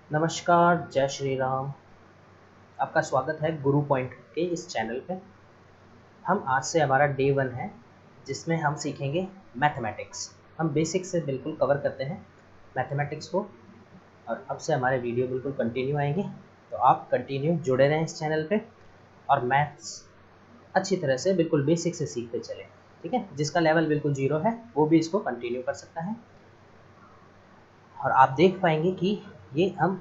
नमस्कार, जय श्री राम। आपका स्वागत है गुरु पॉइंट के इस चैनल पे। हम आज से हमारा डे 1 है जिसमें हम सीखेंगे मैथमेटिक्स। हम बेसिक से बिल्कुल कवर करते हैं मैथमेटिक्स को और अब से हमारे वीडियो बिल्कुल कंटिन्यू आएंगे, तो आप कंटिन्यू जुड़े रहें इस चैनल पे और मैथ्स अच्छी तरह से बिल्कुल बेसिक से सीखते चलें। ठीक है, जिसका लेवल बिल्कुल ज़ीरो है वो भी इसको कंटिन्यू कर सकता है और आप देख पाएंगे कि ये हम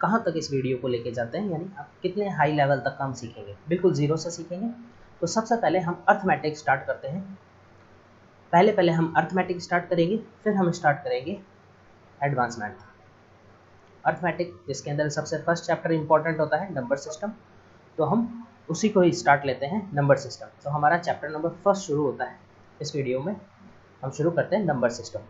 कहाँ तक इस वीडियो को लेके जाते हैं, यानी आप कितने हाई लेवल तक हम सीखेंगे, बिल्कुल ज़ीरो से सीखेंगे। तो सबसे पहले हम अर्थमेटिक स्टार्ट करते हैं। पहले हम अर्थमेटिक स्टार्ट करेंगे, फिर हम स्टार्ट करेंगे एडवांस मैथ। अर्थमेटिक जिसके अंदर सबसे फर्स्ट चैप्टर इंपॉर्टेंट होता है नंबर सिस्टम, तो हम उसी को ही स्टार्ट लेते हैं, नंबर सिस्टम। तो हमारा चैप्टर नंबर फर्स्ट शुरू होता है इस वीडियो में। हम शुरू करते हैं number system.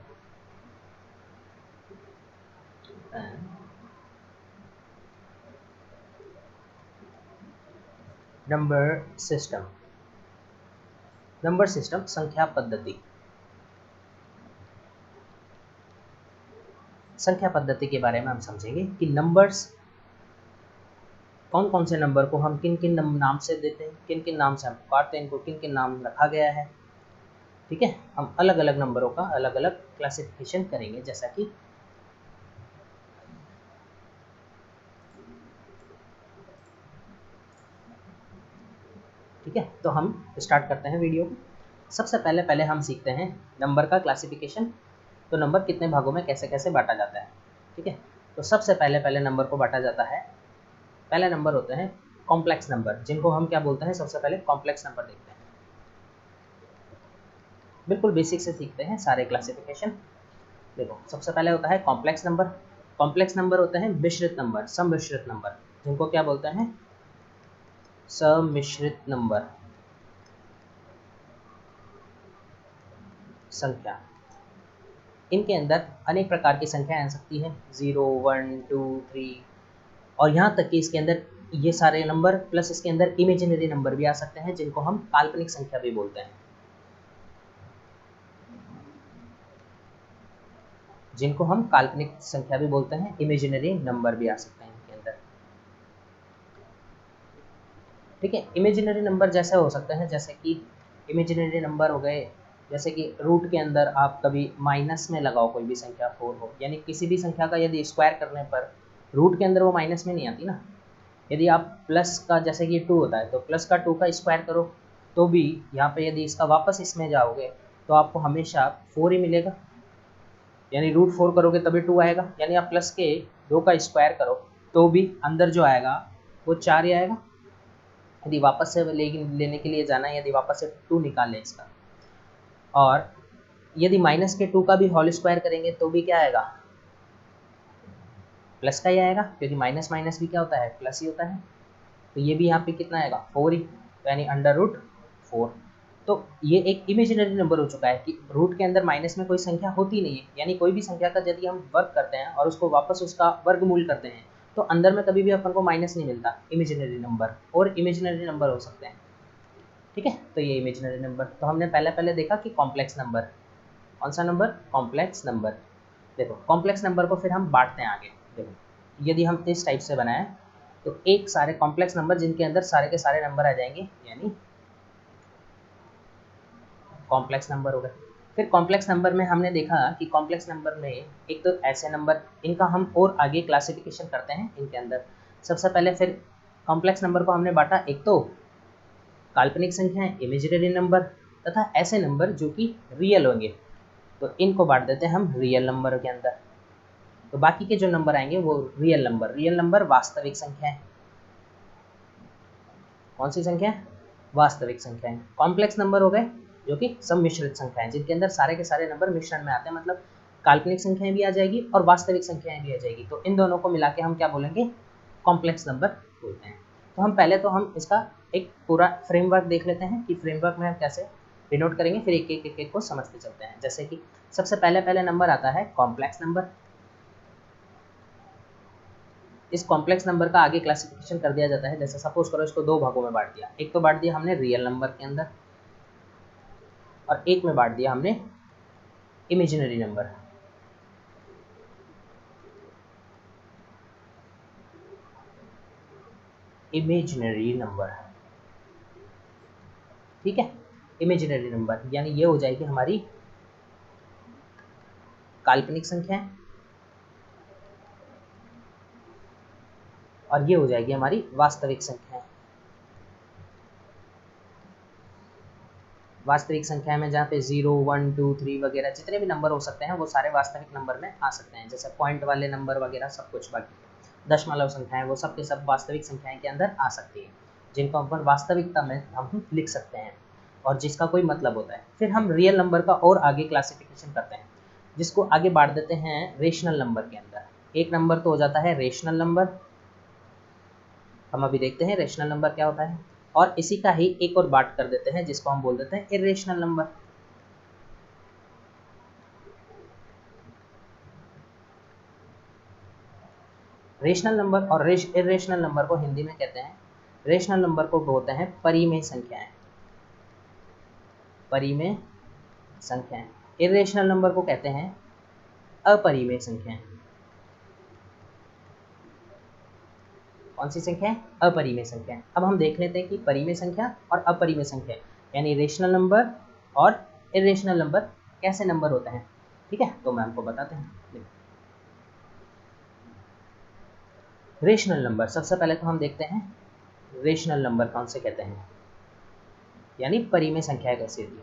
Number system, number system संख्या पद्धति। संख्या पद्धति के बारे में हम समझेंगे कि नंबर्स, कौन कौन से नंबर को हम किन किन नाम से देते हैं, किन किन नाम से हम पुकारते हैं, इनको किन किन नाम रखा गया है। ठीक है, हम अलग अलग नंबरों का अलग अलग क्लासिफिकेशन करेंगे, जैसा कि ठीक है। तो हम स्टार्ट करते हैं वीडियो को। सबसे पहले हम सीखते हैं नंबर का क्लासिफिकेशन। तो नंबर कितने भागों में कैसे कैसे बांटा जाता है। ठीक है, तो सबसे पहले नंबर को बांटा जाता है, पहले नंबर होते हैं कॉम्प्लेक्स नंबर, जिनको हम क्या बोलते हैं। सबसे पहले कॉम्प्लेक्स नंबर देखते हैं, बिल्कुल बेसिक से सीखते हैं सारे क्लासिफिकेशन। देखो, सबसे पहले होता है कॉम्प्लेक्स नंबर। कॉम्प्लेक्स नंबर होते हैं मिश्रित नंबर, सम्मिश्रित नंबर, जिनको क्या बोलते हैं, सम्मिश्रित नंबर। संख्या, इनके अंदर अनेक प्रकार की संख्याएं आ सकती हैं, 0, 1, 2, 3 और यहाँ तक कि इसके अंदर ये सारे नंबर प्लस इसके अंदर इमेजिनरी नंबर भी आ सकते हैं, जिनको हम काल्पनिक संख्या भी बोलते हैं। जिनको हम काल्पनिक संख्या भी बोलते हैं, इमेजिनरी नंबर भी आ सकते हैं इनके अंदर। ठीक है, इमेजिनरी नंबर जैसे हो सकते हैं, जैसे कि इमेजिनरी नंबर हो गए, जैसे कि रूट के अंदर आप कभी माइनस में लगाओ कोई भी संख्या 4 हो, यानी किसी भी संख्या का यदि स्क्वायर करने पर रूट के अंदर वो माइनस में नहीं आती ना। यदि आप प्लस का, जैसे कि 2 होता है, तो प्लस का 2 का स्क्वायर करो तो भी यहाँ पे यदि इसका वापस इसमें जाओगे तो आपको हमेशा 4 ही मिलेगा, यानी रूट 4 करोगे तभी 2 आएगा। यानी आप प्लस के 2 का स्क्वायर करो तो भी अंदर जो आएगा वो 4 ही आएगा। यदि वापस से लेने के लिए जाना है, यदि वापस से 2 निकाल लें इसका, और यदि माइनस के 2 का भी होल स्क्वायर करेंगे तो भी क्या आएगा, प्लस का ही आएगा, क्योंकि माइनस माइनस भी क्या होता है, प्लस ही होता है। तो ये भी यहाँ पे कितना आएगा, 4 ही, यानी अंडर रूट 4। तो ये एक इमेजिनरी नंबर हो चुका है कि रूट के अंदर माइनस में कोई संख्या होती नहीं है, यानी कोई भी संख्या का यदि हम वर्ग करते हैं और उसको वापस उसका वर्गमूल करते हैं तो अंदर में कभी भी अपन को माइनस नहीं मिलता। इमेजिनरी नंबर और इमेजिनरी नंबर हो सकते हैं। ठीक है, तो ये इमेजिनरी नंबर। तो हमने पहले देखा कि कॉम्प्लेक्स नंबर, कौन सा नंबर, कॉम्प्लेक्स नंबर। देखो, कॉम्प्लेक्स नंबर को फिर हम बांटते हैं आगे। देखो, यदि हम इस टाइप से बनाएं तो एक सारे कॉम्प्लेक्स नंबर जिनके अंदर सारे के सारे नंबर आ जाएंगे, यानी कॉम्प्लेक्स नंबर हो गए। फिर कॉम्प्लेक्स नंबर में हमने देखा कि कॉम्प्लेक्स नंबर में एक तो ऐसे नंबर, इनका हम और आगे क्लासिफिकेशन करते हैं इनके अंदर। सबसे पहले फिर कॉम्प्लेक्स नंबर को हमने बांटा, एक तो काल्पनिक संख्याएं, इमेजिनरी नंबर, तथा ऐसे नंबर जो कि रियल होंगे, तो इनको बांट देते हैं हम रियल नंबर के अंदर। तो बाकी के जो नंबर आएंगे वो रियल नंबर वास्तविक संख्या है। कौन सी संख्या है, वास्तविक संख्या है। कॉम्प्लेक्स नंबर हो गए जो कि सम्मिश्रित संख्या है, जिनके अंदर सारे के सारे नंबर मिश्रण में आते हैं, मतलब काल्पनिक संख्याएं भी आ जाएगी और वास्तविक संख्याएं भी आ जाएगी, तो इन दोनों को मिला के हम क्या बोलेंगे, कॉम्प्लेक्स नंबर बोलते हैं। तो हम पहले तो हम इसका एक पूरा फ्रेमवर्क देख लेते हैं कि फ्रेमवर्क में हम कैसे डिनोट करेंगे, फिर एक को समझते चलते हैं। जैसे कि सबसे पहले नंबर आता है कॉम्प्लेक्स नंबर। इस कॉम्प्लेक्स नंबर का आगे क्लासिफिकेशन कर दिया जाता है। जैसे सपोज करो इसको दो भागों में बांट दिया, एक तो बांट दिया हमने रियल नंबर के अंदर और एक में बांट दिया हमने इमेजिनरी नंबर। इमेजिनरी नंबर, ठीक है। इमेजिनरी नंबर यानी ये हो जाएगी हमारी काल्पनिक संख्या और ये हो जाएगी हमारी वास्तविक संख्या। वास्तविक संख्या में जहाँ पे 0, 1, 2, 3 वगैरह जितने भी नंबर हो सकते हैं वो सारे वास्तविक नंबर में आ सकते हैं, जैसे पॉइंट वाले नंबर वगैरह सब कुछ। बाकी दशमलव संख्याएं वो सब के सब वास्तविक संख्याएं के अंदर आ सकती है, जिनको अपन वास्तविकता में हम लिख सकते हैं और जिसका कोई मतलब होता है। फिर हम रियल नंबर का और आगे क्लासिफिकेशन करते हैं, जिसको आगे बांट देते हैं रेशनल नंबर के अंदर। एक नंबर तो हो जाता है रेशनल नंबर, हम अभी देखते हैं रेशनल नंबर क्या होता है। और इसी का ही एक और बांट कर देते हैं जिसको हम बोल देते हैं इरेशनल नंबर। रेशनल नंबर और इरेशनल नंबर को हिंदी में कहते हैं, रेशनल नंबर को बोलते हैं परिमेय संख्याएं, परिमेय संख्याएं। इरेशनल नंबर को कहते हैं अपरिमेय संख्याएं। कौन सी संख्या है? अपरिमेय संख्या। अब हम देख लेते हैं कि परिमेय संख्या और अपरिमेय संख्या यानी रेशनल नंबर और इरेशनल नंबर कैसे नंबर होते हैं, ठीक है। तो मैं आपको बताते हैं। रेशनल नंबर, सबसे पहले तो हम देखते हैं रेशनल नंबर कौन से कहते हैं, यानी परिमेय संख्याएं कैसी होती है।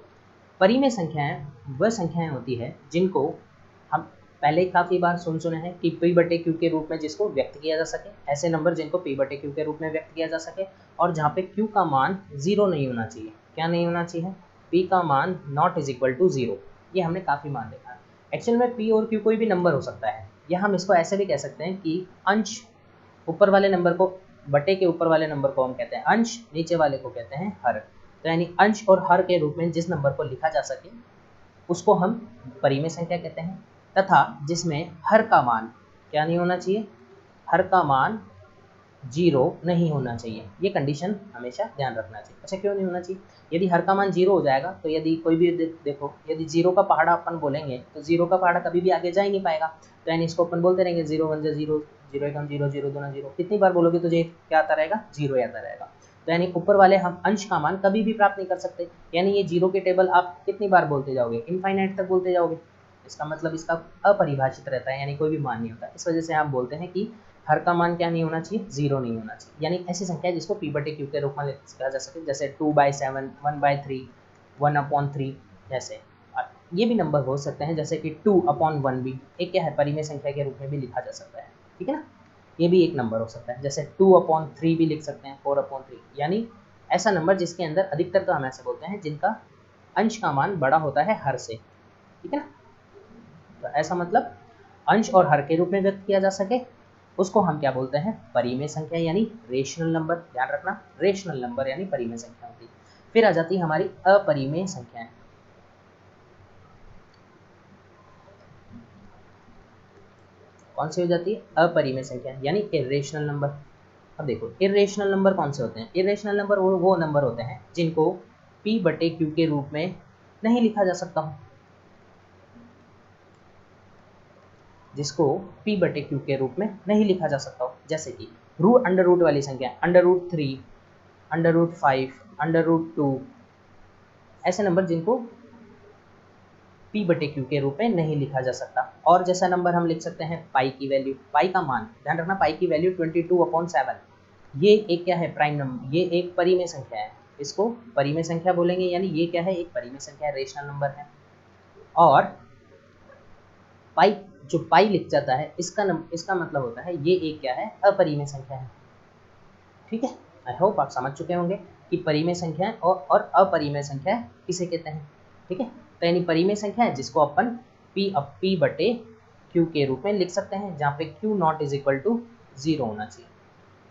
परिमेय संख्याएं वह संख्याएं होती है जिनको हम पहले काफ़ी बार सुने हैं कि पी बटे क्यू के रूप में जिसको व्यक्त किया जा सके, ऐसे नंबर जिनको पी बटे क्यू के रूप में व्यक्त किया जा सके और जहाँ पे क्यू का मान 0 नहीं होना चाहिए। क्या नहीं होना चाहिए? पी का मान नॉट इज इक्वल टू 0। ये हमने काफ़ी मान देखा है। एक्चुअल में पी और क्यू कोई भी नंबर हो सकता है, या हम इसको ऐसे भी कह सकते हैं कि अंश ऊपर वाले नंबर को, बटे के ऊपर वाले नंबर को हम कहते हैं अंश, नीचे वाले को कहते हैं हर। तो यानी अंश और हर के रूप में जिस नंबर को लिखा जा सके उसको हम परिमेय संख्या कहते हैं, तथा जिसमें हर का मान क्या नहीं होना चाहिए? हर का मान 0 नहीं होना चाहिए। ये कंडीशन हमेशा ध्यान रखना चाहिए। अच्छा, क्यों नहीं होना चाहिए? यदि हर का मान 0 हो जाएगा तो यदि कोई भी देखो, यदि 0 का पहाड़ा अपन बोलेंगे तो 0 का पहाड़ा कभी भी आगे जा ही नहीं पाएगा। तो यानी इसको अपन बोलते रहेंगे 0 1 0, 0 1 0, 0 2 0। कितनी बार बोलोगे तुझे क्या आता रहेगा? 0 आता रहेगा। तो यानी ऊपर वाले हम अंश का मान कभी भी प्राप्त नहीं कर सकते। यानी ये 0 के टेबल आप कितनी बार बोलते जाओगे? इनफाइनाइट तक बोलते जाओगे। इसका मतलब इसका अपरिभाषित रहता है, यानी कोई भी मान नहीं होता। इस वजह से आप बोलते हैं कि हर का मान क्या नहीं होना चाहिए? 0 नहीं होना चाहिए। यानी ऐसी संख्या है जिसको पी बटे क्यू के रूप में लिखा जा सके, जैसे 2/7, 1/3, 1/3 जैसे। और ये भी नंबर हो सकते हैं जैसे कि 2/1 भी एक क्या है? परिमेय संख्या के रूप में भी लिखा जा सकता है, ठीक है ना। ये भी एक नंबर हो सकता है, जैसे 2/3 भी लिख सकते हैं, 4/3। यानी ऐसा नंबर जिसके अंदर अधिकतर तो हम ऐसे बोलते हैं जिनका अंश का मान बड़ा होता है हर से, ठीक है ना। तो ऐसा मतलब अंश और हर के रूप में व्यक्त किया जा सके उसको हम क्या बोलते हैं? परिमेय संख्या यानी रेशनल नंबर। ध्यान रखना, रेशनल नंबर यानी परिमेय संख्या होती है। फिर आ जाती है हमारी अपरिमेय संख्याएं। कौन सी हो जाती है? अपरिमेय संख्या यानी इरेशनल नंबर। अब देखो, इरेशनल नंबर कौन से होते हैं? इरेशनल नंबर वो नंबर होते हैं जिनको पी बटे क्यू के रूप में नहीं लिखा जा सकता हो, जिसको p बटे क्यू के रूप में नहीं लिखा जा सकता हो। जैसे कि अंडर रूट वाली संख्या, √3, √5, √2, ऐसे नंबर जिनको p बटे क्यू के रूप में नहीं लिखा जा सकता। और जैसा नंबर हम लिख सकते हैं पाई की वैल्यू, पाई का मान, ध्यान रखना पाई की वैल्यू 22/7। ये एक क्या है? प्राइम नंबर, ये एक परिमेय संख्या है। इसको परिमेय संख्या बोलेंगे, यानी ये क्या है? एक परिमेय संख्या है, रेशनल नंबर है। और पाई, जो पाई लिख जाता है इसका मतलब होता है ये एक क्या है? अपरिमेय संख्या है, ठीक है। आई होप आप समझ चुके होंगे कि परिमेय संख्या और अपरिमेय संख्या किसे कहते हैं, ठीक है। तो यानी परिमेय संख्या है जिसको अपन p बटे q के रूप में लिख सकते हैं, जहाँ पे q not is equal to 0 होना चाहिए,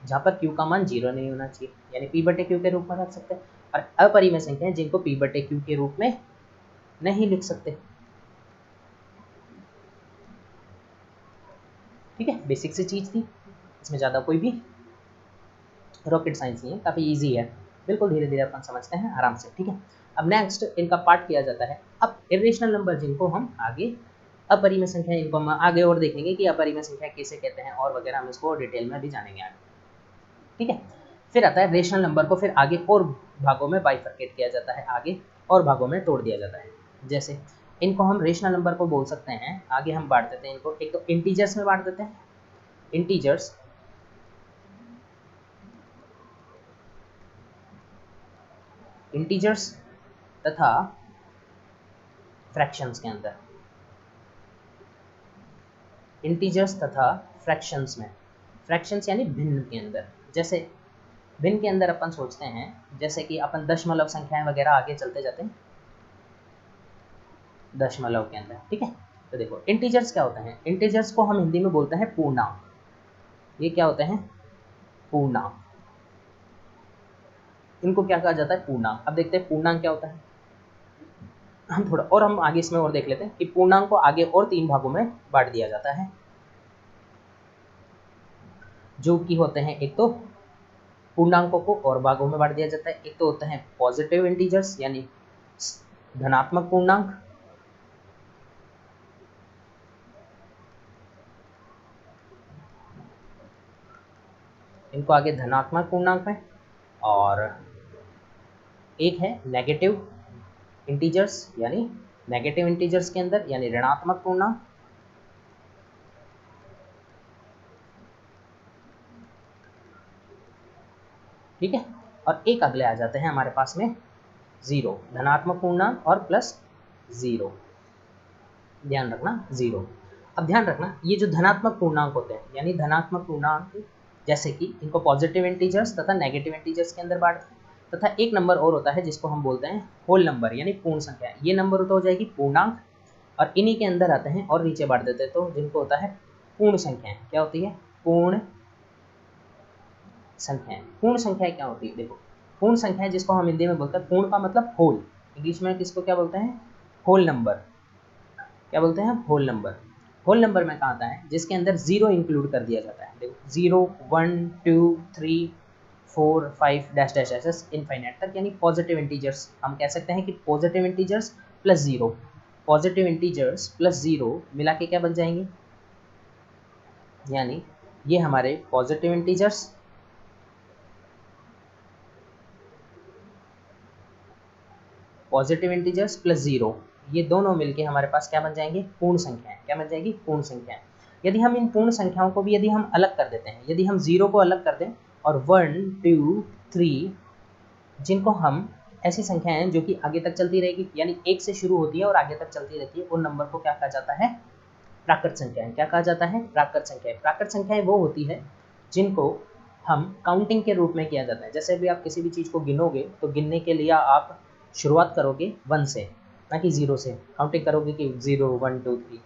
जहाँ पर q का मान 0 नहीं होना चाहिए, यानी p बटे q के रूप में रख सकते हैं। और अपरिमेय संख्या है जिनको p बटे q के रूप में नहीं लिख सकते, ठीक है। बेसिक सी चीज़ थी, इसमें ज़्यादा कोई भी रॉकेट साइंस नहीं है, काफ़ी इजी है, बिल्कुल धीरे धीरे अपन समझते हैं आराम से, ठीक है। अब नेक्स्ट इनका पार्ट किया जाता है अब इरेशनल नंबर, जिनको हम आगे अपरिमेय संख्या, इनको हम आगे और देखेंगे कि अपरिमेय संख्या किसे कहते हैं और वगैरह, हम इसको डिटेल में भी जानेंगे आगे, ठीक है। फिर आता है रेशनल नंबर को फिर आगे और भागों में बाइफरकेट किया जाता है, आगे और भागों में तोड़ दिया जाता है। जैसे इनको हम रेशनल नंबर को बोल सकते हैं, आगे हम बांट देते हैं इनको, एक तो इंटीजर्स में बांट देते हैं, इंटीजर्स तथा फ्रैक्शंस के अंदर, इंटीजर्स तथा फ्रैक्शंस में, फ्रैक्शंस यानी भिन्न के अंदर। जैसे भिन्न के अंदर अपन सोचते हैं जैसे कि अपन दशमलव संख्याएं वगैरह आगे चलते जाते हैं दशमलव के अंदर, ठीक है। तो देखो इंटीजर्स क्या होते हैं, इंटीजर्स को हम हिंदी में बोलते हैं पूर्णांक। ये क्या होते हैं, पूर्णांक। इनको क्या कहा जाता है, पूर्णांक। अब देखते हैं पूर्णांक क्या होता है। हम आगे इसमें और देख लेते हैं कि पूर्णांक को आगे और 3 भागों में बांट दिया जाता है, जो कि होते हैं, एक तो पूर्णांकों को और भागों में बांट दिया जाता है। एक तो होते हैं पॉजिटिव इंटीजर्स यानी धनात्मक पूर्णांक, इनको आगे धनात्मक पूर्णांक में, और एक है नेगेटिव इंटीजर्स यानी नेगेटिव इंटीजर्स के अंदर यानी ऋणात्मक पूर्णांक, ठीक है। और एक अगले आ जाते हैं हमारे पास में जीरो, धनात्मक पूर्णांक और प्लस जीरो, ध्यान रखना जीरो। अब ध्यान रखना ये जो धनात्मक पूर्णांक होते हैं यानी धनात्मक पूर्णांक, जैसे कि इनको पॉजिटिव इंटीजर्स तथा नेगेटिव इंटीजर्स के अंदर बांटते हैं, तथा एक नंबर और होता है जिसको हम बोलते हैं होल नंबर यानी पूर्ण संख्या। ये नंबर तो हो जाएगी पूर्णांक, और इन्हीं के अंदर आते हैं और नीचे बांट देते हैं तो जिनको होता है पूर्ण संख्याएं। क्या होती है, पूर्ण संख्याएं। पूर्ण संख्याएं क्या होती है, देखो पूर्ण संख्याएं जिसको हम हिंदी में बोलते हैं, पूर्ण का मतलब होल, इंग्लिश में किसको क्या बोलते हैं, होल नंबर। क्या बोलते हैं, होल नंबर। होल नंबर में कहाँ आता है, जिसके अंदर जीरो इंक्लूड कर दिया जाता है। देखो 0 1 2 3 4 5 डैश डैश डैश इनफाइनाइट तक, यानी पॉजिटिव इंटीजर्स। हम कह सकते हैं कि positive integers plus zero, positive integers plus zero मिला के क्या बन जाएंगे, यानी ये हमारे पॉजिटिव इंटीजर्स प्लस जीरो, ये दोनों मिलके हमारे पास क्या बन जाएंगे, पूर्ण संख्याएं। क्या बन जाएगी, पूर्ण संख्याएं। यदि हम इन पूर्ण संख्याओं को भी यदि हम अलग कर देते हैं, यदि हम जीरो को अलग कर दें और 1 2 3, जिनको हम ऐसी संख्याएं हैं जो कि आगे तक चलती रहेगी, यानी एक से शुरू होती है और आगे तक चलती रहती है, उन नंबर को क्या कहा जाता है, प्राकृत संख्याएं। क्या कहा जाता है, प्राकृत संख्याएं। प्राकृत संख्याएं वो होती है जिनको हम काउंटिंग के रूप में किया जाता है। जैसे भी आप किसी भी चीज़ को गिनोगे तो गिनने के लिए आप शुरुआत करोगे 1 से, ना कि 0 से। काउंटिंग करोगे कि 0 1 2 3,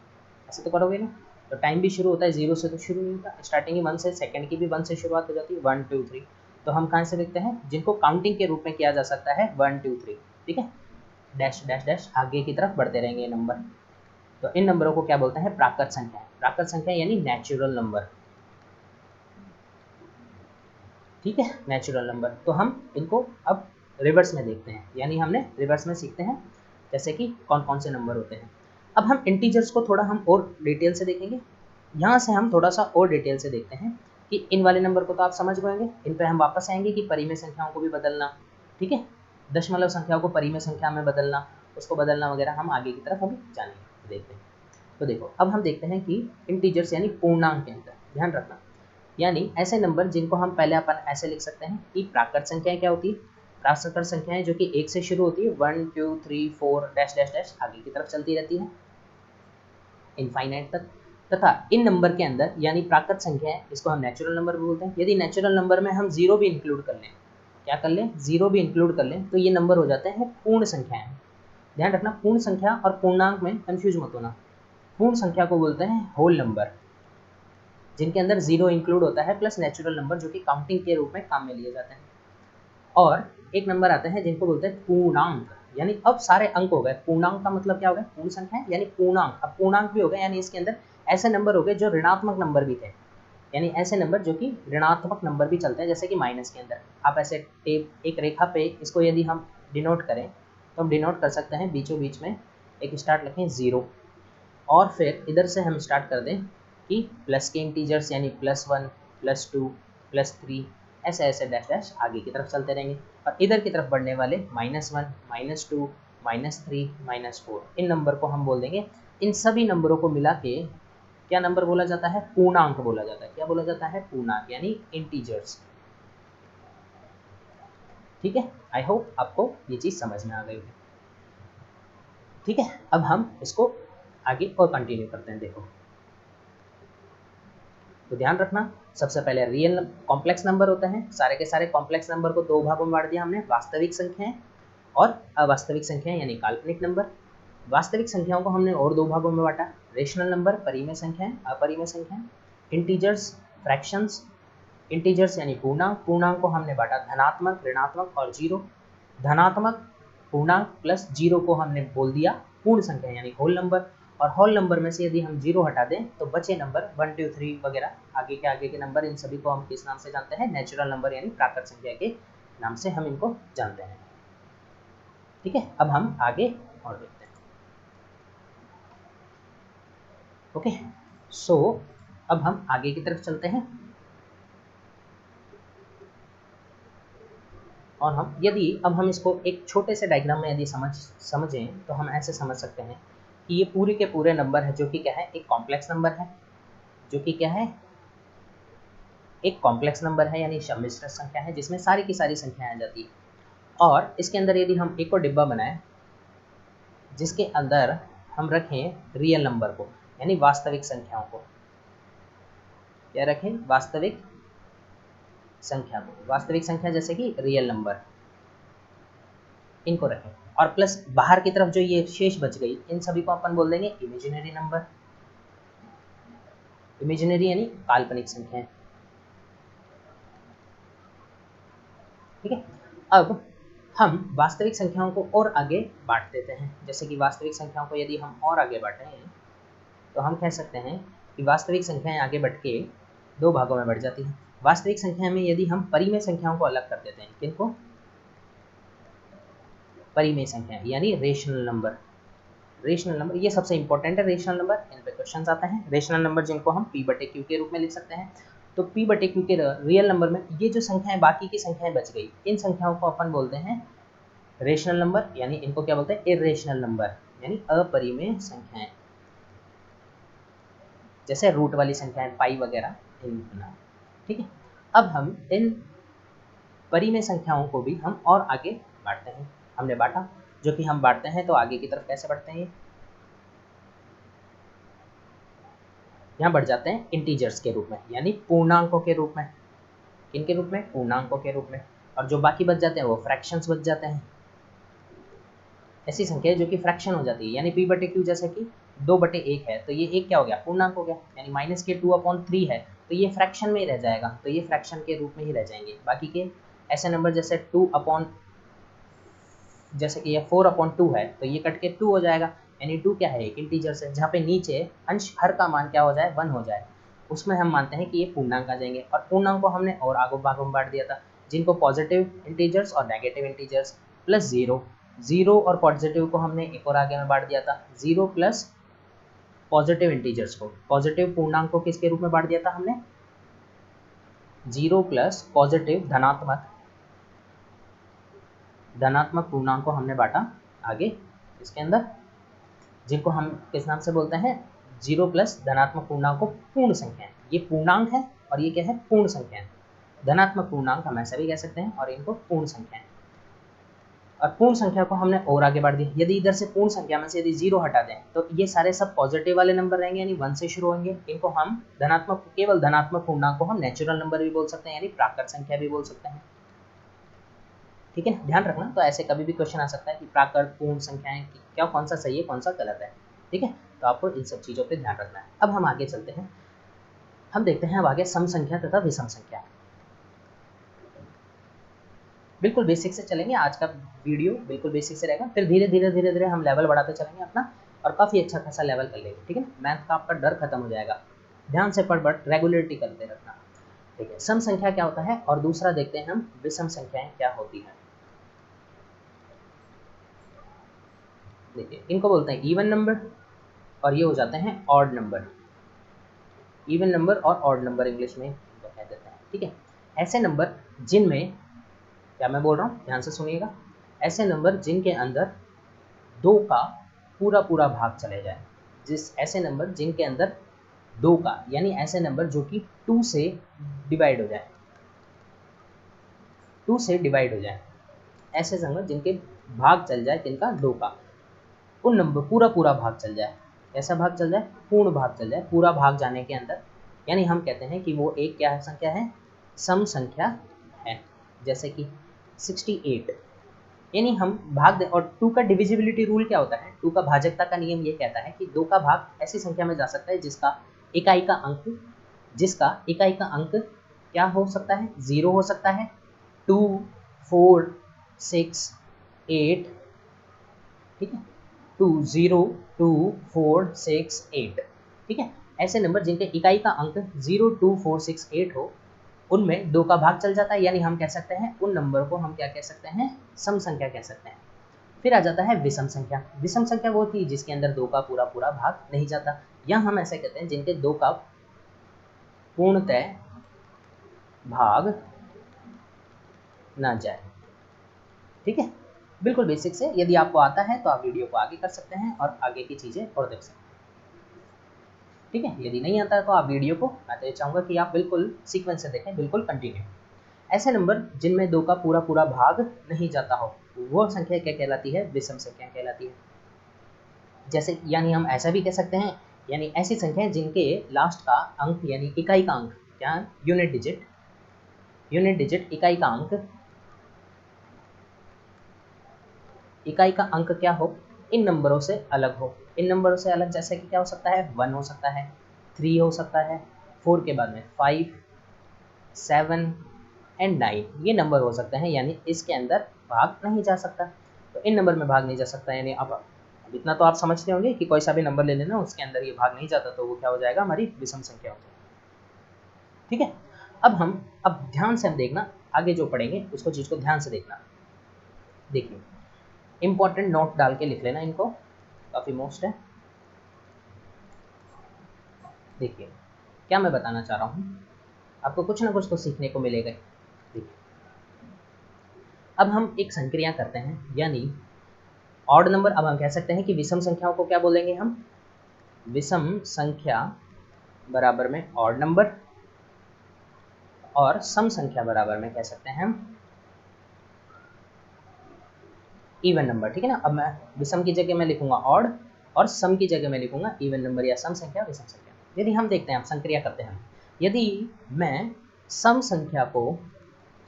ऐसे तो करोगे ना। तो टाइम भी शुरू होता है 0 से, तो शुरू नहीं होता, स्टार्टिंग ही 1 से, सेकंड की भी 1 से शुरुआत हो जाती है, 1 2 3। तो हम कहाँ से देखते हैं, जिनको काउंटिंग के रूप में किया जा सकता है 1 2 3, ठीक है। डैश डैश डैश आगे की तरफ बढ़ते रहेंगे ये नंबर। तो इन नंबरों को क्या बोलते हैं, प्राकृत संख्या। प्राकृत संख्या यानी नेचुरल नंबर, ठीक है, नेचुरल नंबर। तो हम इनको अब रिवर्स में देखते हैं, यानी हमने रिवर्स में सीखते हैं जैसे कि कौन कौन से नंबर होते हैं। अब हम इंटीजर्स को थोड़ा हम और डिटेल से देखेंगे। यहाँ से हम थोड़ा सा और डिटेल से देखते हैं कि इन वाले नंबर को तो आप समझ गए, इन पर हम वापस आएंगे कि परिमेय संख्याओं को भी बदलना, ठीक है, दशमलव संख्याओं को परिमेय संख्या में बदलना, उसको बदलना वगैरह हम आगे की तरफ अभी जानेंगे, देखते हैं। तो देखो अब हम देखते हैं कि इंटीजर्स यानी पूर्णांक के अंदर ध्यान रखना, यानी ऐसे नंबर जिनको हम पहले अपन ऐसे लिख सकते हैं कि प्राकृत संख्याएं क्या होती है, प्राकृत संख्याएं जो कि 1 से शुरू होती है, 1 2 3 4 डैश डैश डैश आगे की तरफ चलती रहती है इनफाइनाइट तक। तथा इन नंबर के अंदर यानी प्राकृत संख्याएं, इसको हम नेचुरल नंबर भी बोलते हैं। यदि नेचुरल नंबर में हम जीरो भी इंक्लूड कर लें, क्या कर लें, जीरो भी इंक्लूड कर लें, तो ये नंबर हो जाते हैं पूर्ण संख्याएं। ध्यान रखना, पूर्ण संख्या और पूर्णांक में कंफ्यूज मत होना। पूर्ण संख्या को बोलते हैं होल नंबर, जिनके अंदर जीरो इंक्लूड होता है, प्लस नेचुरल नंबर जो कि काउंटिंग के रूप में काम में लिए जाते हैं। और एक नंबर आते हैं जिनको बोलते हैं पूर्णांक, यानी अब सारे अंक हो गए। पूर्णांक का मतलब क्या हो गया, पूर्ण संख्या यानी पूर्णांक। अब पूर्णांक भी हो गए, यानी इसके अंदर ऐसे नंबर हो गए जो ऋणात्मक नंबर भी थे, यानी ऐसे नंबर जो कि ऋणात्मक नंबर भी चलते हैं, जैसे कि माइनस के अंदर। आप ऐसे टेप एक रेखा पे इसको यदि हम डिनोट करें तो हम डिनोट कर सकते हैं, बीचों बीच में एक स्टार्ट लिखें 0, और फिर इधर से हम स्टार्ट कर दें कि प्लस के इंटीजर्स यानी +1 +2 +3 ऐसे ऐसे डैश डैश आगे की तरफ चलते रहेंगे। और इधर की तरफ बढ़ने वाले -1, -2, -3, -4 इन नंबर को हम बोल देंगे। इन सभी नंबरों को मिला के क्या नंबर बोला जाता है? पूर्णांक बोला जाता है। क्या बोला जाता है? पूर्णांक, यानी इंटीजर्स। ठीक है, आई होप आपको ये चीज़ समझ में आ गई है। ठीक है, अब हम इसको आगे और कंटिन्यू करते हैं। देखो, तो ध्यान रखना, सबसे पहले रियल कॉम्प्लेक्स नंबर होते हैं। सारे के सारे कॉम्प्लेक्स नंबर को दो भागों में बांट दिया हमने, वास्तविक संख्याएं और अवास्तविक संख्याएं यानी काल्पनिक नंबर। वास्तविक संख्याओं को हमने और दो भागों में बांटा, रेशनल नंबर परिमेय संख्याएं, अपरिमेय संख्याएं, इंटीजर्स, फ्रैक्शंस। इंटीजर्स यानी पूर्णांक, पूर्णांक को हमने बांटा धनात्मक, ऋणात्मक और जीरो। धनात्मक पूर्णांक प्लस जीरो को हमने बोल दिया पूर्ण संख्या यानी होल नंबर। और होल नंबर में से यदि हम जीरो हटा दें तो बचे नंबर 1, 2, 3 वगैरह आगे के नंबर, इन सभी को हम किस नाम से जानते हैं? नेचुरल नंबर यानी प्राकृत संख्या के नाम से हम इनको जानते हैं। ठीक है, अब हम आगे और देखते हैं। ओके, सो अब हम आगे की तरफ चलते हैं और अब हम इसको एक छोटे से डायग्राम में यदि समझें तो हम ऐसे समझ सकते हैं कि ये पूरे के पूरे नंबर है, जो कि क्या है? एक कॉम्प्लेक्स नंबर है, जो कि क्या है? एक कॉम्प्लेक्स नंबर है यानी सम्मिश्र संख्या है, जिसमें सारी की सारी संख्याएं आ जाती है। और इसके अंदर यदि हम एक और डिब्बा बनाएं जिसके अंदर हम रखें रियल नंबर को यानी वास्तविक संख्याओं को, क्या रखें? वास्तविक संख्या को, वास्तविक संख्या जैसे कि रियल नंबर, इनको रखें। और प्लस बाहर की तरफ जो ये शेष बच गई, इन सभी को अपन बोल देंगे इमेजिनरी नंबर। इमेजिनरी यानी काल्पनिक संख्याएं। ठीक है, अब हम वास्तविक संख्याओं को और आगे बांट देते हैं। जैसे कि वास्तविक संख्याओं को यदि हम और आगे बांटें तो हम कह सकते हैं कि वास्तविक संख्याएं आगे बढ़ के दो भागों में बढ़ जाती हैं। वास्तविक संख्या में यदि हम परिमेय संख्याओं को अलग कर देते हैं, किनको? परिमेय संख्या यानी रेशनल नंबर। रेशनल नंबर ये सबसे इंपॉर्टेंट है। रेशनल नंबर, इन पे क्वेश्चन आते हैं। रेशनल नंबर जिनको हम P/Q के रूप में लिख सकते हैं। तो P/Q के रियल नंबर में ये जो संख्याएं, बाकी की संख्याएं बच गई, इन संख्याओं को अपन बोलते हैं रेशनल नंबर, यानी इनको क्या बोलते हैं? इर्रेशनल नंबर यानी अपरिमेय संख्याएं, जैसे रूट वाली संख्याएं, पाई वगैरह, इन। ठीक है, अब हम इन परिमेय संख्याओं को भी हम और आगे बांटते हैं। हमने बांटा, जो कि हम बांटते हैं तो आगे की तरफ कैसे बढ़ते हैं? यहाँ बढ़ जाते हैं इंटीजर्स के रूप में यानी पूर्णांकों के रूप में। किनके रूप में? पूर्णांकों के रूप में। और जो बाकी बच जाते हैं वो फ्रैक्शंस बच जाते हैं, ऐसी संख्या जो कि फ्रैक्शन हो जाती है। यानी P/Q जैसे कि 2/1 है तो ये एक क्या हो गया? पूर्णांक हो गया। यानी -2/3 है तो ये फ्रैक्शन में ही रह जाएगा, तो ये फ्रैक्शन के रूप में ही रह जाएंगे। बाकी के ऐसे नंबर जैसे जैसे कि ये 4/2 है तो ये कट के 2 हो जाएगा। यानी 2 क्या है? एक इंटीजर है, जहाँ पे नीचे अंश हर का मान क्या हो जाए? 1 हो जाए, उसमें हम मानते हैं कि ये पूर्णांक आ जाएंगे। और पूर्णांक को हमने और आगो भागों में बांट दिया था, जिनको पॉजिटिव इंटीजर्स और नेगेटिव इंटीजर्स प्लस जीरो और पॉजिटिव को हमने एक और आगे में बांट दिया था, 0 प्लस पॉजिटिव इंटीजर्स को, पॉजिटिव पूर्णांक को किसके रूप में बांट दिया था हमने? 0 प्लस पॉजिटिव धनात्मक पूर्णांक को हमने बांटा आगे इसके अंदर, जिनको हम किस नाम से बोलते हैं? 0 प्लस धनात्मक पूर्णांक को पूर्ण संख्या। ये पूर्णांक है और ये क्या है? पूर्ण संख्या। धनात्मक पूर्णांक हम ऐसा भी कह सकते हैं और इनको पूर्ण संख्या। और पूर्ण संख्या को हमने और आगे बढ़ दिया। यदि इधर से पूर्ण संख्या में से यदि 0 हटा दें तो ये सारे सब पॉजिटिव वाले नंबर रहेंगे, यानी 1 से शुरू होंगे। इनको हम केवल धनात्मक पूर्णांक को हम नेचुरल नंबर भी बोल सकते हैं, यानी प्राकृत संख्या भी बोल सकते हैं। ठीक है, ध्यान रखना। तो ऐसे कभी भी क्वेश्चन आ सकता है कि प्राकृत, पूर्ण संख्याएं क्या, कौन सा सही है कौन सा गलत है। ठीक है, तो आपको इन सब चीज़ों पे ध्यान रखना है। अब हम आगे चलते हैं, हम देखते हैं अब आगे सम संख्या तथा विषम संख्या। बिल्कुल बेसिक से चलेंगे, आज का वीडियो बिल्कुल बेसिक से रहेगा, फिर धीरे धीरे हम लेवल बढ़ाते चलेंगे अपना, और काफ़ी अच्छा खासा लेवल कर लेंगे। ठीक है, मैथ का आपका डर खत्म हो जाएगा। ध्यान से पढ़ रेगुलरिटी करते रखना। ठीक है, सम संख्या क्या होता है, और दूसरा देखते हैं हम विषम संख्याएं क्या होती हैं। देखिए, इनको बोलते हैं इवन नंबर और ये हो जाते हैं ऑड नंबर। इवन नंबर और ऑड नंबर इंग्लिश में इनको कह देते हैं। ठीक है, ऐसे नंबर जिनमें, क्या मैं बोल रहा हूँ ध्यान से सुनिएगा, ऐसे नंबर जिनके अंदर 2 का पूरा पूरा भाग चले जाए, ऐसे नंबर जिनके अंदर 2 का, यानी ऐसे नंबर जो कि 2 से डिवाइड हो जाए, 2 से डिवाइड हो जाए, ऐसे नंबर जिनके भाग चल जाए किनका, 2 का, उन नंबर पूरा पूरा भाग चल जाए। ऐसा भाग चल जाए, पूर्ण भाग चल जाए, पूरा भाग जाने के अंदर, यानी हम कहते हैं कि वो एक क्या है, संख्या है, सम संख्या है। जैसे कि 68, यानी हम भाग दे, और 2 का डिविजिबिलिटी रूल क्या होता है, 2 का भाजकता का नियम ये कहता है कि 2 का भाग ऐसी संख्या में जा सकता है जिसका इकाई का अंक क्या हो सकता है, 0 हो सकता है, 2, 4, 6, 8, ठीक है, 2, 0, 2, 4, 6, 8, ठीक है। ऐसे नंबर जिनके इकाई का अंक 0, 2, 4, 6, 8 हो, उनमें 2 का भाग चल जाता है, यानी हम कह सकते हैं उन नंबर को हम क्या कह सकते हैं, सम संख्या कह सकते हैं। फिर आ जाता है विषम संख्या। विषम संख्या वो होती है जिसके अंदर 2 का पूरा पूरा भाग नहीं जाता, या हम ऐसे कहते हैं जिनके 2 का पूर्णतः भाग ना जाए, ठीक है। बिल्कुल बेसिक से, यदि आपको आता है तो आप वीडियो को आगे कर सकते हैं और आगे की चीज़ें और देख सकते हैं, ठीक है। यदि नहीं आता है तो आप वीडियो को, मैं तो ये चाहूँगा कि आप बिल्कुल सीक्वेंस से देखें, बिल्कुल कंटिन्यू। ऐसे नंबर जिनमें 2 का पूरा पूरा भाग नहीं जाता हो, वो संख्या क्या कहलाती है, विषम संख्या कहलाती है। जैसे, यानी हम ऐसा भी कह सकते हैं, यानी ऐसी संख्याएं जिनके लास्ट का अंक, यानी इकाई का अंक, क्या, यूनिट डिजिट इकाई का अंक क्या हो, इन नंबरों से अलग हो। इन नंबरों से अलग जैसे कि क्या हो सकता है, 1 हो सकता है, 3 हो सकता है, 4 के बाद में 5, 7 एंड 9, ये नंबर हो सकते हैं, यानी इसके अंदर भाग नहीं जा सकता। तो इन नंबर में भाग नहीं जा सकता, यानी अब इतना तो आप समझते होंगे कि कोई सा भी नंबर ले लेना, उसके अंदर ये भाग नहीं जाता, तो वो क्या हो जाएगा, हमारी विषम संख्या हो जाएगी, ठीक है। अब ध्यान से हम देखना, आगे जो पढ़ेंगे उसको, चीज़ को ध्यान से देखना। देखिए, इंपॉर्टेंट नोट डाल के लिख लेना इनको, काफ़ी मोस्ट है। देखिए क्या मैं बताना चाह रहा हूँ, आपको कुछ ना कुछ तो सीखने को मिलेगा। देखिए, अब हम एक संक्रिया करते हैं, यानी ऑड नंबर। अब हम कह सकते हैं कि विषम संख्याओं को क्या बोलेंगे हम, विषम संख्या बराबर में ऑड नंबर, और सम संख्या बराबर में कह सकते हैं हम इवन नंबर, ठीक है ना। अब मैं विषम की जगह में लिखूंगा ऑड, और सम की जगह में लिखूंगा इवन नंबर, या सम संख्या, विषम संख्या। यदि हम देखते हैं, आप संक्रिया करते हैं, यदि मैं सम संख्या को,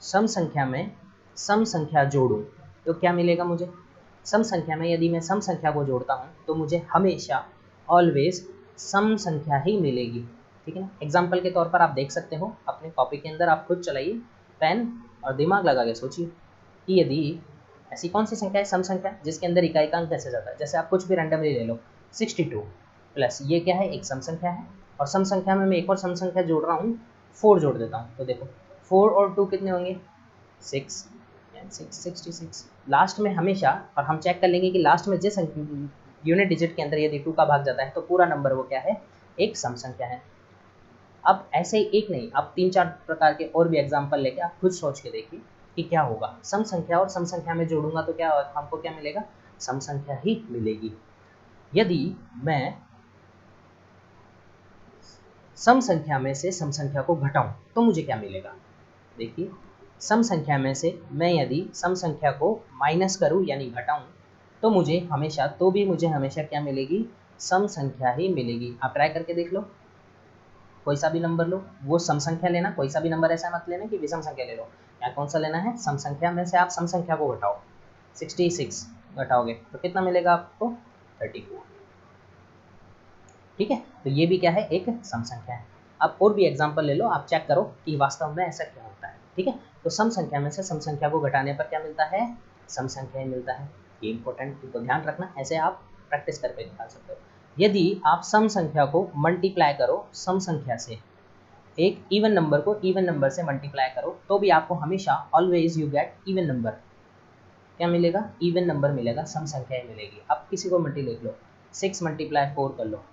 सम संख्या में सम संख्या जोड़ूं तो क्या मिलेगा मुझे, सम संख्या में यदि मैं सम संख्या को जोड़ता हूं तो मुझे हमेशा ऑलवेज सम संख्या ही मिलेगी, ठीक है ना। एग्जाम्पल के तौर पर आप देख सकते हो अपने कॉपी के अंदर, आप खुद चलाइए पेन और दिमाग लगा के सोचिए कि यदि ऐसी कौन सी संख्या है, सम संख्या, जिसके अंदर इकाई का अंक कैसे जाता है। जैसे आप कुछ भी रैंडमली ले लो, 62 प्लस ये क्या है, एक सम संख्या है, और सम संख्या में मैं एक और सम संख्या जोड़ रहा हूँ, 4 जोड़ देता हूँ, तो देखो 4 और 2 कितने होंगे, 6, 66। लास्ट में हमेशा, और हम चेक कर लेंगे कि लास्ट में जिस यूनिट डिजिट के अंदर यदि 2 का भाग जाता है तो पूरा नंबर वो क्या है, एक सम संख्या है। अब ऐसे ही एक नहीं, आप 3-4 प्रकार के और भी एग्जाम्पल लेके आप खुद सोच के देखिए कि क्या होगा। सम संख्या और सम संख्या में जोड़ूंगा तो क्या हमको क्या मिलेगा, सम संख्या ही मिलेगी। यदि मैं सम संख्या में से सम संख्या को घटाऊं तो मुझे क्या मिलेगा, देखिए, सम संख्या में से मैं यदि सम संख्या को माइनस करूं यानी घटाऊं तो मुझे हमेशा क्या मिलेगी, सम संख्या ही मिलेगी। आप ट्राई करके देख लो, कोई सा भी नंबर लो, वो सम संख्या लेना, कोई सा भी नंबर ऐसा मत लेना कि विषम संख्या ले लो। यहाँ कौन सा लेना है, सम संख्या में से आप सम संख्या को घटाओ, 66 घटाओगे तो कितना मिलेगा आपको, 34, ठीक है। तो ये भी क्या है, एक सम संख्या है। अब और भी एग्जाम्पल ले लो, आप चेक करो कि वास्तव में ऐसा क्या होता है, ठीक है। तो सम संख्या में से सम संख्या को घटाने पर क्या मिलता है, सम संख्या ही मिलता है। ये इंपॉर्टेंट, इनको ध्यान रखना, ऐसे आप प्रैक्टिस करके निकाल सकते हो। यदि आप सम संख्या को मल्टीप्लाई करो सम संख्या से, एक इवन नंबर को इवन नंबर से मल्टीप्लाई करो तो भी आपको हमेशा always you get even number, क्या मिलेगा, इवन नंबर मिलेगा, सम संख्या ही मिलेगी। अब किसी को मल्टी लिख लो, 6 × 4 कर लो,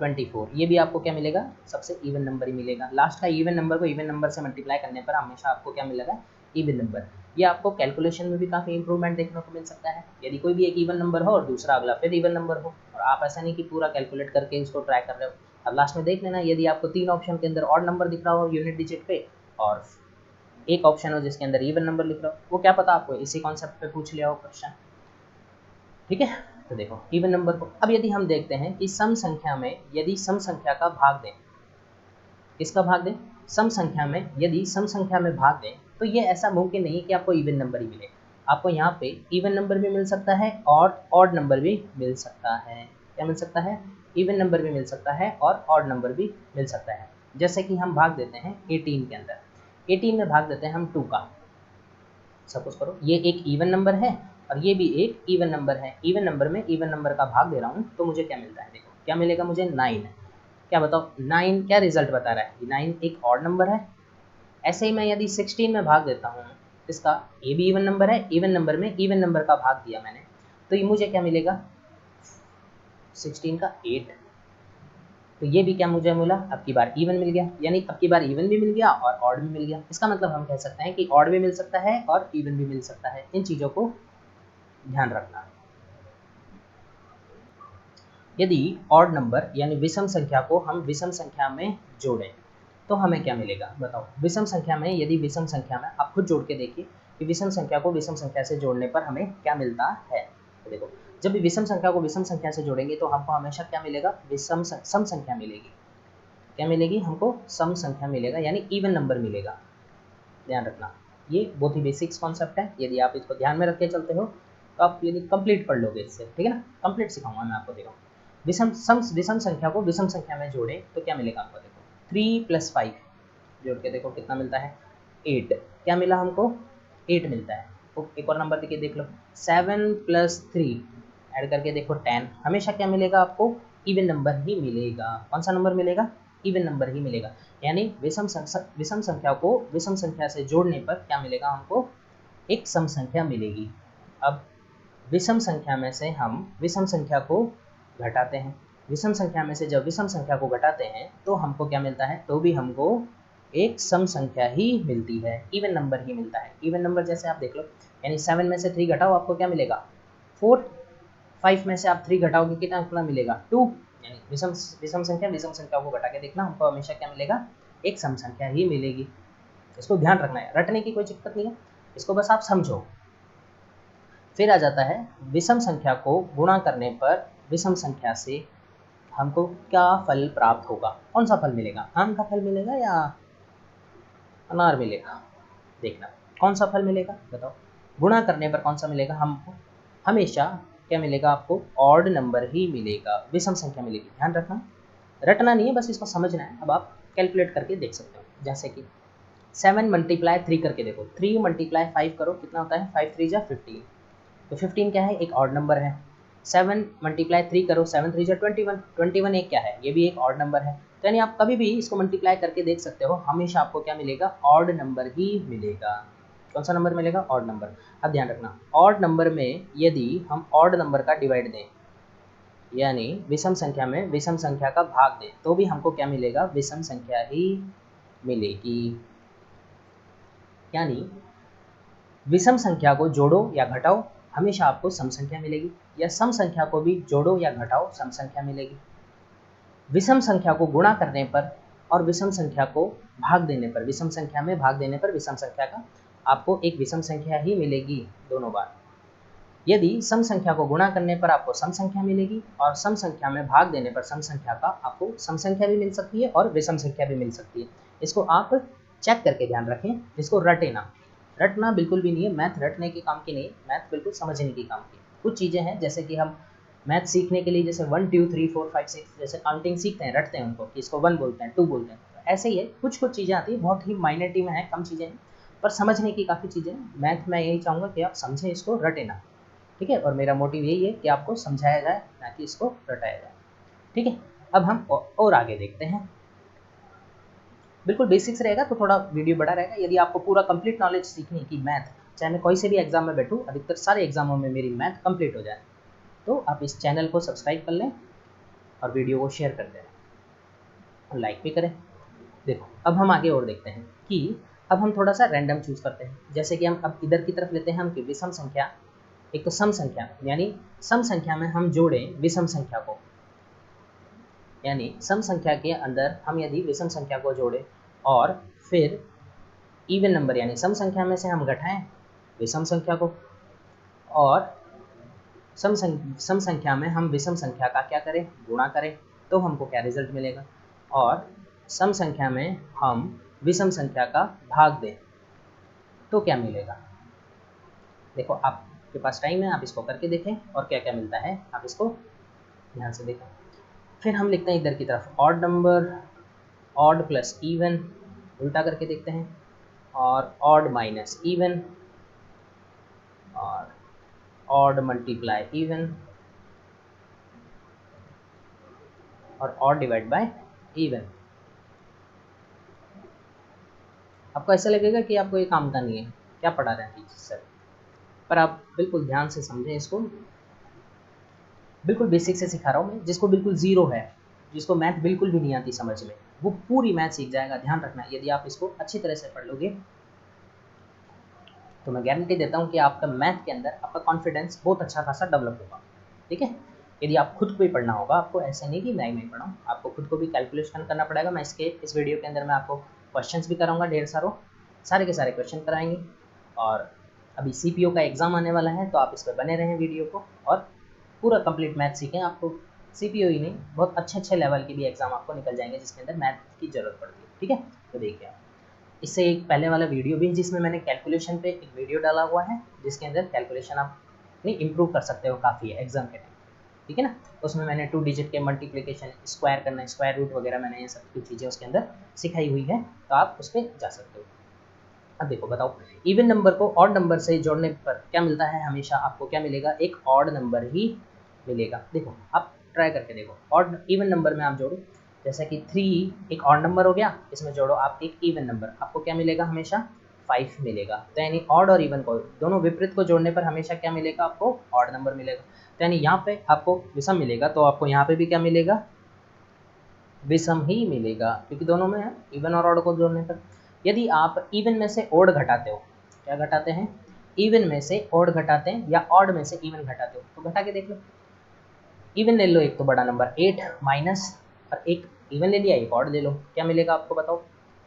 24। ये भी आपको क्या मिलेगा, सबसे इवन नंबर ही मिलेगा। लास्ट का इवन नंबर को इवन नंबर से मल्टीप्लाई करने पर हमेशा आपको क्या मिलेगा, इवन नंबर। ये आपको कैलकुलेशन में भी काफ़ी इंप्रूवमेंट देखने को मिल सकता है। यदि कोई भी एक इवन नंबर हो और दूसरा अगला फिर इवन नंबर हो, और आप ऐसा नहीं कि पूरा कैलकुलेट करके इसको ट्राई कर रहे हो। अब लास्ट में देख लेना, यदि आपको 3 ऑप्शन के अंदर ऑड नंबर दिख रहा हो यूनिट डिजिट पे, और एक ऑप्शन हो जिसके अंदर इवन नंबर लिख रहा हो, वो क्या पता आपको इसी कॉन्सेप्ट पे पूछ लिया हो क्वेश्चन। ठीक है, तो देखो इवन नंबर को अब यदि हम देखते हैं कि सम संख्या में यदि सम संख्या का भाग दें, किसका भाग दें, सम संख्या में यदि सम संख्या में भाग दें, तो ये ऐसा मुमकिन नहीं कि आपको इवन नंबर ही मिले। आपको यहाँ पे इवन नंबर भी मिल सकता है और ऑड नंबर भी मिल सकता है। क्या मिल सकता है, इवन नंबर भी मिल सकता है और ऑड नंबर भी मिल सकता है। जैसे कि हम भाग देते हैं 18 के अंदर, 18 में भाग देते हैं हम 2 का। सपोज करो ये एक इवन नंबर है और ये भी एक इवन नंबर है। इवन नंबर में इवन नंबर का भाग दे रहा हूँ तो मुझे क्या मिलता है, देखो क्या मिलेगा मुझे, 9। क्या बताओ 9 क्या रिजल्ट बता रहा है, 9 एक ऑड नंबर है। ऐसे ही मैं यदि 16 में भाग देता हूँ, इसका ये भी इवन नंबर है, इवन नंबर में इवन नंबर का भाग दिया मैंने, तो ये मुझे क्या मिलेगा, 16 का 8। तो ये भी क्या मुझे मिला, अब की बार इवन मिल गया, यानी अब की बार इवन भी मिल गया और ऑड भी मिल गया। इसका मतलब हम कह सकते हैं कि ऑड भी मिल सकता है और इवन भी मिल सकता है। इन चीज़ों को ध्यान रखना। यदि ऑड नंबर यानी विषम संख्या को हम विषम संख्या में जोड़ें तो हमें क्या मिलेगा, बताओ। विषम संख्या में यदि विषम संख्या में आप खुद जोड़ के देखिए कि विषम संख्या को विषम संख्या से जोड़ने पर हमें क्या मिलता है। तो देखो जब भी विषम संख्या को विषम संख्या से जोड़ेंगे तो हमको हमेशा क्या मिलेगा, विषम सम संख्या मिलेगी। क्या मिलेगी हमको, सम संख्या मिलेगा, यानी इवन नंबर मिलेगा। ध्यान रखना, ये बहुत ही बेसिक्स कॉन्सेप्ट है। यदि आप इसको ध्यान में रख के चलते हो तो आप यदि कंप्लीट पढ़ लोगे इससे, ठीक है ना। कंप्लीट सिखाऊंगा मैं आपको। देखो विषम संख्या को विषम संख्या में जोड़े तो क्या मिलेगा आपको, देखो 3 + 5 जोड़ के देखो कितना मिलता है, 8। क्या मिला हमको, 8 मिलता है। तो एक और नंबर देखिए, देख लो 7 + 3 ऐड करके देखो 10। हमेशा क्या मिलेगा आपको, इवन नंबर ही मिलेगा। कौन सा नंबर मिलेगा, इवन नंबर ही मिलेगा। यानी विषम संख्या को विषम संख्या से जोड़ने पर क्या मिलेगा हमको, एक सम संख्या मिलेगी। अब विषम संख्या में से हम विषम संख्या को घटाते हैं, विषम संख्या में से जब विषम संख्या को घटाते हैं तो हमको क्या मिलता है, तो भी हमको एक सम संख्या ही मिलती है, इवन नंबर ही मिलता है। इवन नंबर जैसे आप देख लो, यानी 7 में से 3 घटाओ आपको क्या मिलेगा, 4। 5 में से आप 3 घटाओगे कितना मिलेगा, 2। यानी विषम संख्या को घटा के देखना, हमको हमेशा क्या मिलेगा, एक सम संख्या ही मिलेगी। इसको ध्यान रखना है, रटने की कोई दिक्कत नहीं है, इसको बस आप समझो। फिर आ जाता है विषम संख्या को गुणा करने पर विषम संख्या से हमको क्या फल प्राप्त होगा। कौन सा फल मिलेगा, आम का फल मिलेगा या अनार मिलेगा, देखना कौन सा फल मिलेगा, बताओ। गुणा करने पर कौन सा मिलेगा हमको, हमेशा क्या मिलेगा आपको, ऑड नंबर ही मिलेगा, विषम संख्या मिलेगी। ध्यान रखना, रटना नहीं है, बस इसको समझना है। अब आप कैलकुलेट करके देख सकते हो, जैसे कि 7 × 3 करके देखो, 3 × 5 करो कितना होता है, 5 3 × 15। तो 15 क्या है, एक ऑड नंबर है। 7 × 3 करो, 7 3 × 21, 21 एक क्या है, ये भी एक ऑड नंबर है। तो यानी आप कभी भी इसको मल्टीप्लाई करके देख सकते हो, हमेशा आपको क्या मिलेगा, ऑड नंबर ही मिलेगा। कौन सा नंबर मिलेगा, ऑड नंबर। अब ध्यान रखना, ऑड नंबर में यदि हम ऑड नंबर का डिवाइड दें, यानी विषम संख्या में विषम संख्या का भाग दें, तो भी हमको क्या मिलेगा, विषम संख्या ही मिलेगी। यानी विषम संख्या को जोड़ो या घटाओ, हमेशा आपको सम संख्या मिलेगी, या सम संख्या को भी जोड़ो या घटाओ, सम संख्या मिलेगी। विषम संख्या को गुणा करने पर और विषम संख्या को भाग देने पर, विषम संख्या में भाग देने पर विषम संख्या का आपको एक विषम संख्या ही मिलेगी दोनों बार। यदि सम संख्या को गुणा करने पर आपको सम संख्या मिलेगी और सम संख्या में भाग देने पर सम संख्या का आपको सम संख्या भी मिल सकती है और विषम संख्या भी मिल सकती है। इसको आप चेक करके ध्यान रखें, इसको रटे ना। रटना बिल्कुल भी नहीं है, मैथ रटने के काम की नहीं, मैथ बिल्कुल समझने की काम की। कुछ चीज़ें हैं जैसे कि हम मैथ सीखने के लिए जैसे 1 2 3 4 5 6 जैसे काउंटिंग सीखते हैं, रटते हैं उनको कि इसको 1 बोलते हैं, 2 बोलते हैं, तो ऐसे ही है। कुछ कुछ चीज़ें आती है, बहुत ही माइनरिटी में है, कम चीज़ें हैं, पर समझने की काफ़ी चीज़ें हैं। मैथ मैं यही चाहूँगा कि आप समझें, इसको रटे ना, ठीक है। और मेरा मोटिव यही है कि आपको समझाया जाए, ना कि इसको रटाया जाए, ठीक है। अब हम और आगे देखते हैं। बिल्कुल बेसिक्स रहेगा तो थोड़ा वीडियो बड़ा रहेगा। यदि आपको पूरा कंप्लीट नॉलेज सीखनी कि मैथ, चाहे मैं कोई से भी एग्जाम में बैठूँ, अधिकतर सारे एग्जामों में मेरी मैथ कंप्लीट हो जाए, तो आप इस चैनल को सब्सक्राइब कर लें और वीडियो को शेयर कर दें। और लाइक भी करें। देखो अब हम आगे और देखते हैं कि अब हम थोड़ा सा रैंडम चूज़ करते हैं। जैसे कि हम अब इधर की तरफ लेते हैं हम कि विषम संख्या, एक तो सम संख्या, यानी सम संख्या में हम जोड़ें विषम संख्या को, यानी सम संख्या के अंदर हम यदि विषम संख्या को जोड़ें और फिर इवन नंबर यानी सम संख्या में से हम घटाएं विषम संख्या को, और सम संख्या में हम विषम संख्या का क्या करें, गुणा करें, तो हमको क्या रिजल्ट मिलेगा। और सम संख्या में हम विषम संख्या का भाग दें तो क्या मिलेगा। देखो आपके पास टाइम है, आप इसको करके देखें और क्या क्या मिलता है आप इसको ध्यान से देखें। फिर हम लिखते हैं इधर की तरफ odd number, odd plus even, उल्टा करके देखते हैं, और ऑड माइनस इवन, और ऑड मल्टीप्लाई इवन, और ऑड डिवाइड बाय इवन। आपको ऐसा लगेगा कि आपको ये काम का नहीं है, क्या पढ़ा रहे हैं टीचर सर, पर आप बिल्कुल ध्यान से समझें इसको। बिल्कुल बेसिक से सिखा रहा हूँ मैं, जिसको बिल्कुल ज़ीरो है, जिसको मैथ बिल्कुल भी नहीं आती समझ में, वो पूरी मैथ सीख जाएगा। ध्यान रखना, यदि आप इसको अच्छी तरह से पढ़ लोगे तो मैं गारंटी देता हूँ कि आपका मैथ के अंदर आपका कॉन्फिडेंस बहुत अच्छा खासा डेवलप होगा। ठीक है, यदि आप खुद को ही पढ़ना होगा, आपको ऐसे नहीं कि मैं पढ़ाऊँ, आपको खुद को भी कैलकुलेशन करना पड़ेगा। मैं इस वीडियो के अंदर मैं आपको क्वेश्चंस भी कराऊंगा, ढेर सारे के सारे क्वेश्चन कराएंगे। और अभी CPO का एग्ज़ाम आने वाला है, तो आप इस पर बने रहें वीडियो को और पूरा कंप्लीट मैथ सीखें। आपको CPO ही नहीं, बहुत अच्छे लेवल के भी एग्ज़ाम आपको निकल जाएंगे जिसके अंदर मैथ की ज़रूरत पड़ती है। ठीक है, तो देखिए आप इससे एक पहले वाला वीडियो भी है जिसमें मैंने कैलकुलेशन पे एक वीडियो डाला हुआ है, जिसके अंदर कैलकुलेशन आप नहीं इम्प्रूव कर सकते हो काफ़ी है एग्जाम के टाइम। ठीक है ना, उसमें मैंने 2 डिजिट के मल्टीप्लिकेशन, स्क्वायर करना, स्क्वायर रूट वगैरह मैंने ये सब कुछ चीज़ें उसके अंदर सिखाई हुई है, तो आप उस पर जा सकते हो। अब देखो बताओ, इवन नंबर को ऑड नंबर से जोड़ने पर क्या मिलता है, हमेशा आपको क्या मिलेगा, एक ऑड नंबर ही मिलेगा। देखो आप ट्राई करके देखो, ऑड इवन नंबर में आप जोड़ो, जैसे कि 3 एक ऑड नंबर हो गया, इसमें जोड़ो आप एक इवन नंबर, आपको क्या मिलेगा, हमेशा 5 मिलेगा। तो यानी ऑड और इवन को दोनों विपरीत को जोड़ने पर हमेशा क्या मिलेगा, आपको ऑड नंबर मिलेगा। तो यानी यहाँ पे आपको विषम मिलेगा, तो आपको यहाँ पे भी क्या मिलेगा, विषम ही मिलेगा, क्योंकि दोनों में है इवन और ऑड को जोड़ने पर। यदि आप इवन में से ऑड घटाते हो, क्या घटाते हैं, इवन में से ऑड घटाते हैं या ऑड में से इवन घटाते हो, तो घटा के देख लो। इवन ले लो एक तो बड़ा नंबर 8 माइनस, और एक इवन ले लिया, एक ऑड ले लो, क्या मिलेगा आपको बताओ,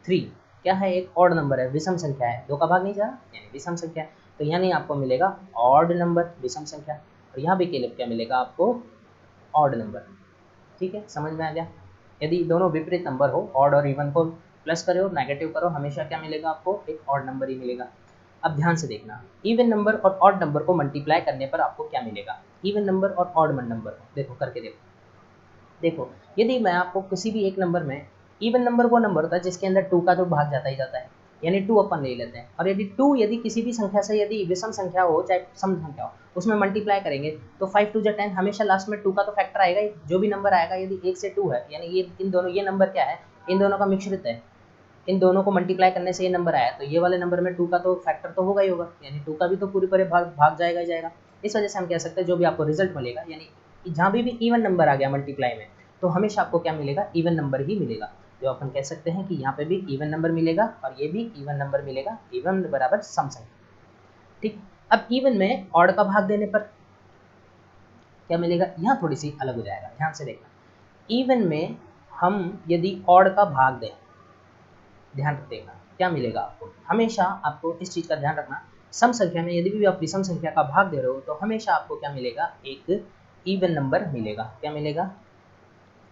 3। क्या है, एक ऑड नंबर है, विषम संख्या है, 2 का भाग नहीं जा रहा यानी विषम संख्या है, तो यानी आपको मिलेगा ऑड नंबर विषम संख्या, और यहाँ भी केवल क्या मिलेगा आपको, ऑड नंबर। ठीक है, समझ में आ गया। यदि दोनों विपरीत नंबर हो, ऑड और इवन को प्लस करो नेगेटिव करो, हमेशा क्या मिलेगा आपको, एक ऑड नंबर ही मिलेगा। अब ध्यान से देखना, इवन नंबर और ऑड नंबर को मल्टीप्लाई करने पर आपको क्या मिलेगा, इवन नंबर और ऑड नंबर को देखो करके देखो। देखो यदि मैं आपको किसी भी एक नंबर में, इवन नंबर वो नंबर होता है जिसके अंदर 2 का तो भाग जाता ही जाता है, यानी 2 अपन ले लेते हैं, और यदि 2 यदि किसी भी संख्या से यदि विषम संख्या हो चाहे सम संख्या हो, उसमें मल्टीप्लाई करेंगे तो 5 2 10, हमेशा लास्ट में 2 का तो फैक्टर आएगा ही, जो भी नंबर आएगा यदि 1 से 2 है, यानी ये इन दोनों, ये नंबर क्या है, इन दोनों का मिश्रित है, इन दोनों को मल्टीप्लाई करने से ये नंबर आया, तो ये वाले नंबर में 2 का तो फैक्टर तो होगा ही होगा, यानी 2 का भी तो पूरी पूरे भाग जाएगा ही जाएगा। इस वजह से हम कह सकते हैं जो भी आपको रिजल्ट मिलेगा, यानी जहाँ भी इवन नंबर आ गया मल्टीप्लाई में, तो हमेशा आपको क्या मिलेगा, इवन नंबर ही मिलेगा। तो अपन कह सकते हैं कि यहाँ पे भी इवन नंबर मिलेगा और ये भी इवन नंबर मिलेगा, इवन बराबर सम संख्या। ठीक, अब इवन में ऑड का भाग देने पर क्या मिलेगा, यहाँ थोड़ी सी अलग हो जाएगा, ध्यान से देखना। इवन में हम यदि ऑड का भाग दें, ध्यान देना क्या मिलेगा आपको, हमेशा आपको इस चीज़ का ध्यान रखना, सम संख्या में यदि भी आप विषम संख्या का भाग दे रहे हो तो हमेशा आपको क्या मिलेगा, एक इवन नंबर मिलेगा। क्या मिलेगा,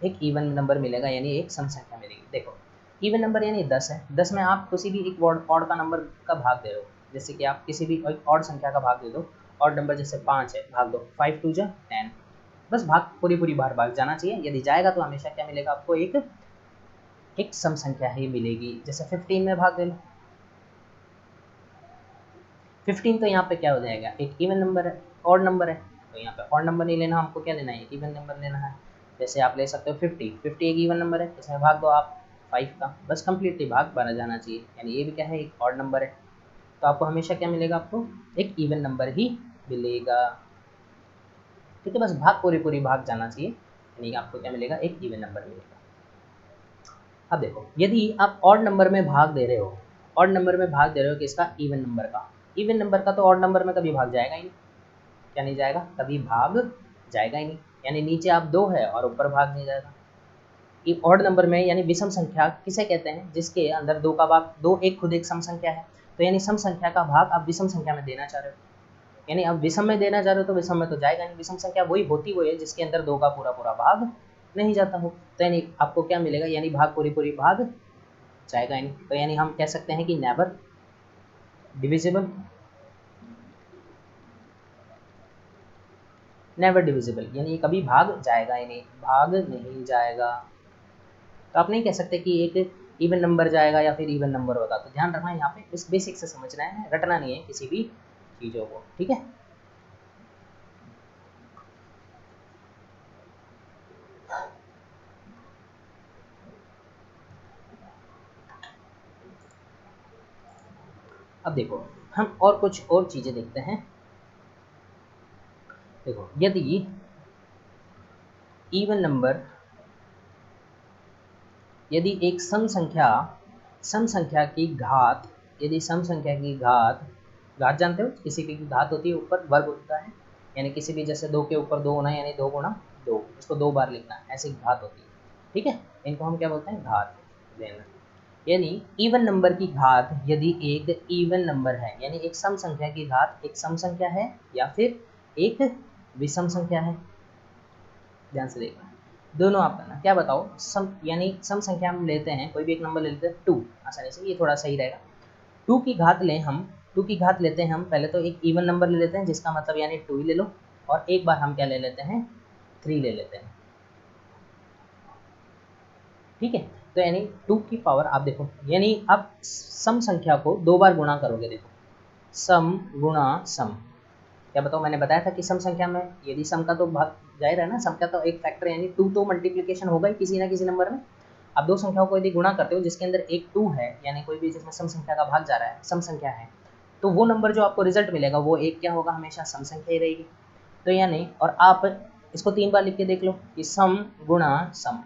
एक इवन नंबर मिलेगा, यानी एक सम संख्या मिलेगी। देखो इवन नंबर यानी 10 है, 10 में आप किसी भी एक ऑड का नंबर का भाग दे रहे हो, जैसे कि आप किसी भी एक ऑड संख्या का भाग दे दो, ऑड नंबर जैसे 5 है, भाग दो, 5 2 जा 10, बस भाग पूरी बार भाग जाना चाहिए। यदि जाएगा तो हमेशा क्या मिलेगा आपको, एक सम संख्या ही मिलेगी। जैसे 15 में भाग दे लो, 15 तो यहाँ पे क्या हो जाएगा, एक इवन नंबर है, ऑड नंबर है, तो यहाँ पे ऑड नंबर नहीं लेना, हमको क्या लेना है, इवन नंबर लेना है। जैसे आप ले सकते हो 50 एक इवन नंबर है, इसमें भाग दो आप 5 का, बस कंप्लीटली भाग बना जाना चाहिए, यानी ये भी क्या है, एक ऑड नंबर है, तो आपको हमेशा क्या मिलेगा, आपको एक इवन नंबर ही मिलेगा। ठीक है, बस भाग पूरी भाग जाना चाहिए, यानी आपको क्या मिलेगा, एक इवन नंबर मिलेगा। अब देखो, यदि आप ऑड नंबर में भाग दे रहे हो, ऑड नंबर में भाग दे रहे हो किसका, इवन नंबर का, इवन नंबर का तो ऑड नंबर में कभी भाग जाएगा ही नहीं, क्या नहीं जाएगा, कभी भाग जाएगा ही नहीं, यानी नीचे आप 2 है और ऊपर भाग नहीं जाएगा। ऑड नंबर में यानी विषम संख्या किसे कहते हैं, जिसके अंदर 2 का भाग, 2 एक खुद एक सम संख्या है, तो यानी सम संख्या का भाग आप विषम संख्या में देना चाह रहे हो, यानी अब विषम में देना चाह रहे हो तो विषम में तो जाएगा नहीं, विषम संख्या वही होती है जिसके अंदर 2 का पूरा पूरा भाग नहीं जाता हो, तो यानी आपको क्या मिलेगा, यानी भाग पूरी पूरी भाग जाएगा ही नहीं, तो यानी हम कह सकते हैं कि नेवर डिविजिबल, नेवर डिविजिबल, यानी कभी भाग जाएगा ही नहीं, भाग नहीं जाएगा। तो आप नहीं कह सकते कि एक इवन नंबर जाएगा या फिर इवन नंबर होगा, तो ध्यान रखना यहाँ पे, इस बेसिक से समझना है, रटना नहीं है किसी भी चीज़ों को, ठीक है। अब देखो, हम और कुछ और चीज़ें देखते हैं। देखो, यदि इवन नंबर, यदि एक सम संख्या की घात, यदि सम संख्या की घात जानते हो, किसी की घात होती है, ऊपर वर्ग होता है, यानी किसी भी, जैसे 2 के ऊपर 2 होना, यानी 2 गुणा 2, इसको 2 बार लिखना, ऐसी घात होती है, ठीक है, इनको हम क्या बोलते हैं, घात लेना। यानी इवन नंबर की घात, यदि एक इवन नंबर है, यानी एक सम संख्या की घात एक सम संख्या है या फिर एक विषम संख्या है, ध्यान से देखना, दोनों आप करना, क्या बताओ, सम यानी सम संख्या हम लेते हैं, कोई भी एक नंबर ले लेते हैं 2, आसानी से, ये थोड़ा सही रहेगा, 2 की घात लें हम, 2 की घात लेते हैं हम, पहले तो एक इवन नंबर ले लेते हैं जिसका मतलब यानी 2 ही ले लो, और एक बार हम क्या ले लेते हैं, 3 ले लेते हैं, ठीक है। तो यानी 2 की पावर आप देखो, यानी आप सम संख्या को 2 बार गुणा करोगे, देखो सम गुणा सम, क्या बताओ, मैंने बताया था कि सम संख्या में यदि सम का तो भाग जाहिर है ना, सम का तो एक फैक्टर यानी 2 तो मल्टीप्लिकेशन होगा ही किसी ना किसी नंबर में। आप 2 संख्याओं को यदि गुणा करते हो जिसके अंदर एक 2 है, यानी कोई भी जिसमें सम संख्या का भाग जा रहा है, सम संख्या है, तो वो नंबर जो आपको रिजल्ट मिलेगा वो एक क्या होगा, हमेशा सम संख्या ही रहेगी। तो यानी, और आप इसको 3 बार लिख के देख लो कि सम गुणा सम,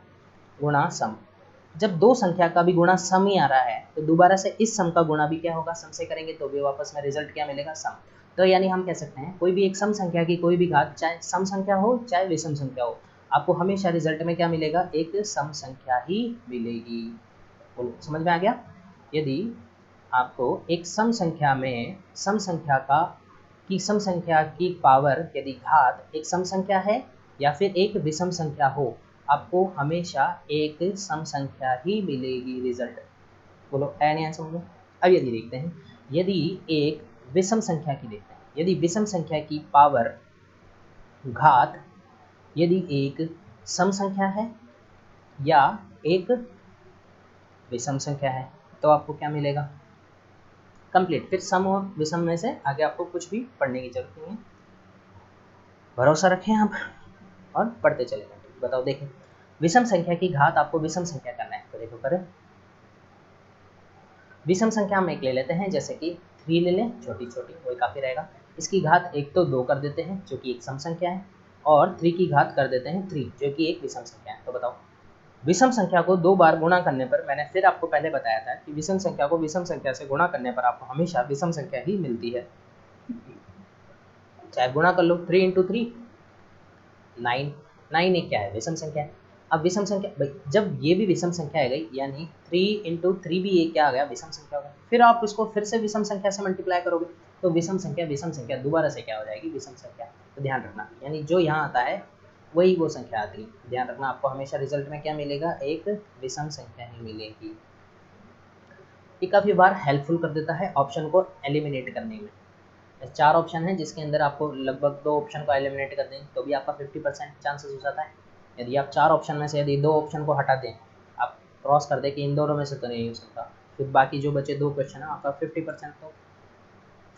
जब 2 संख्या का भी गुणा सम ही आ रहा है तो दोबारा से इस सम का गुणा भी क्या होगा, सम से करेंगे तो भी वापस में रिजल्ट क्या मिलेगा, सम। तो यानी हम कह सकते हैं कोई भी एक सम संख्या की कोई भी घात, चाहे सम संख्या हो चाहे विषम संख्या हो, आपको हमेशा रिजल्ट में क्या मिलेगा, एक सम संख्या ही मिलेगी। समझ में आ गया। यदि आपको एक सम संख्या में सम संख्या की पावर, यदि घात एक सम संख्या है या फिर एक विषम संख्या हो, आपको हमेशा एक सम संख्या ही मिलेगी रिजल्ट। बोलो है नहीं आंसर मुझे। अब यदि देखते हैं, यदि एक विषम संख्या की देखते हैं, यदि विषम संख्या की पावर घात यदि एक सम संख्या है या एक विषम संख्या है, तो आपको क्या मिलेगा, कंप्लीट। फिर सम और विषम में से आगे आपको कुछ भी पढ़ने की जरूरत नहीं है, भरोसा रखें आप और पढ़ते चलेगा। बताओ, देखें, विषम संख्या की घात आपको विषम संख्या करना है, तो देखो करें, विषम संख्या हम एक ले लेते हैं, जैसे कि 3 ले लें, छोटी छोटी वही काफ़ी रहेगा, इसकी घात एक तो 2 कर देते हैं जो कि एक सम संख्या है, और 3 की घात कर देते हैं 3 जो कि एक विषम संख्या है। तो बताओ, विषम संख्या को 2 बार गुणा करने पर, मैंने फिर आपको पहले बताया था कि विषम संख्या को विषम संख्या से गुणा करने पर आपको हमेशा विषम संख्या ही मिलती है, चाहे गुणा कर लो, 3 × 3 9, 9 एक क्या है, विषम संख्या है। अब विषम संख्या भाई, जब ये भी विषम संख्या है गई, यानी 3 × 3 भी ये क्या आ गया, विषम संख्या हो गया, फिर आप इसको फिर से विषम संख्या से मल्टीप्लाई करोगे तो विषम संख्या दोबारा से क्या हो जाएगी, विषम संख्या। तो ध्यान रखना, यानी जो यहाँ आता है वही वो संख्या आती है, ध्यान रखना, आपको हमेशा रिजल्ट में क्या मिलेगा, एक विषम संख्या ही मिलेगी। ये काफ़ी बार हेल्पफुल कर देता है ऑप्शन को एलिमिनेट करने में। 4 ऑप्शन है जिसके अंदर आपको लगभग 2 ऑप्शन को एलिमिनेट कर दें तो भी आपका 50% चांसेस हो जाता है। यदि आप 4 ऑप्शन में से यदि 2 ऑप्शन को हटा दें, आप क्रॉस कर दें कि इन दोनों में से तो नहीं हो सकता, फिर बाकी जो बचे 2 क्वेश्चन है आपका 50%, तो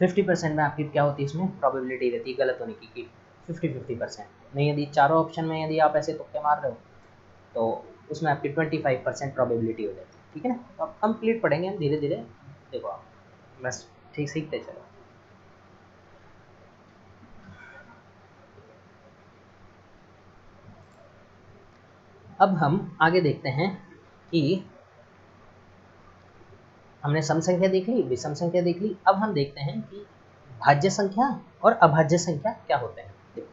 50% में आपकी क्या होती है, इसमें प्रोबेबिलिटी रहती है गलत होने की 50-50%। नहीं, यदि चारों ऑप्शन में यदि आप ऐसे तुक्के मार रहे हो तो उसमें आपकी 25% प्रोबेबिलिटी हो जाती है, ठीक है ना। तो आप कंप्लीट पढ़ेंगे धीरे धीरे, देखो आप बस ठीक सीखते चलो। अब हम आगे देखते हैं कि हमने सम संख्या देख ली, विषम संख्या देख ली। अब हम देखते हैं कि भाज्य संख्या और अभाज्य संख्या क्या होते हैं। देखो,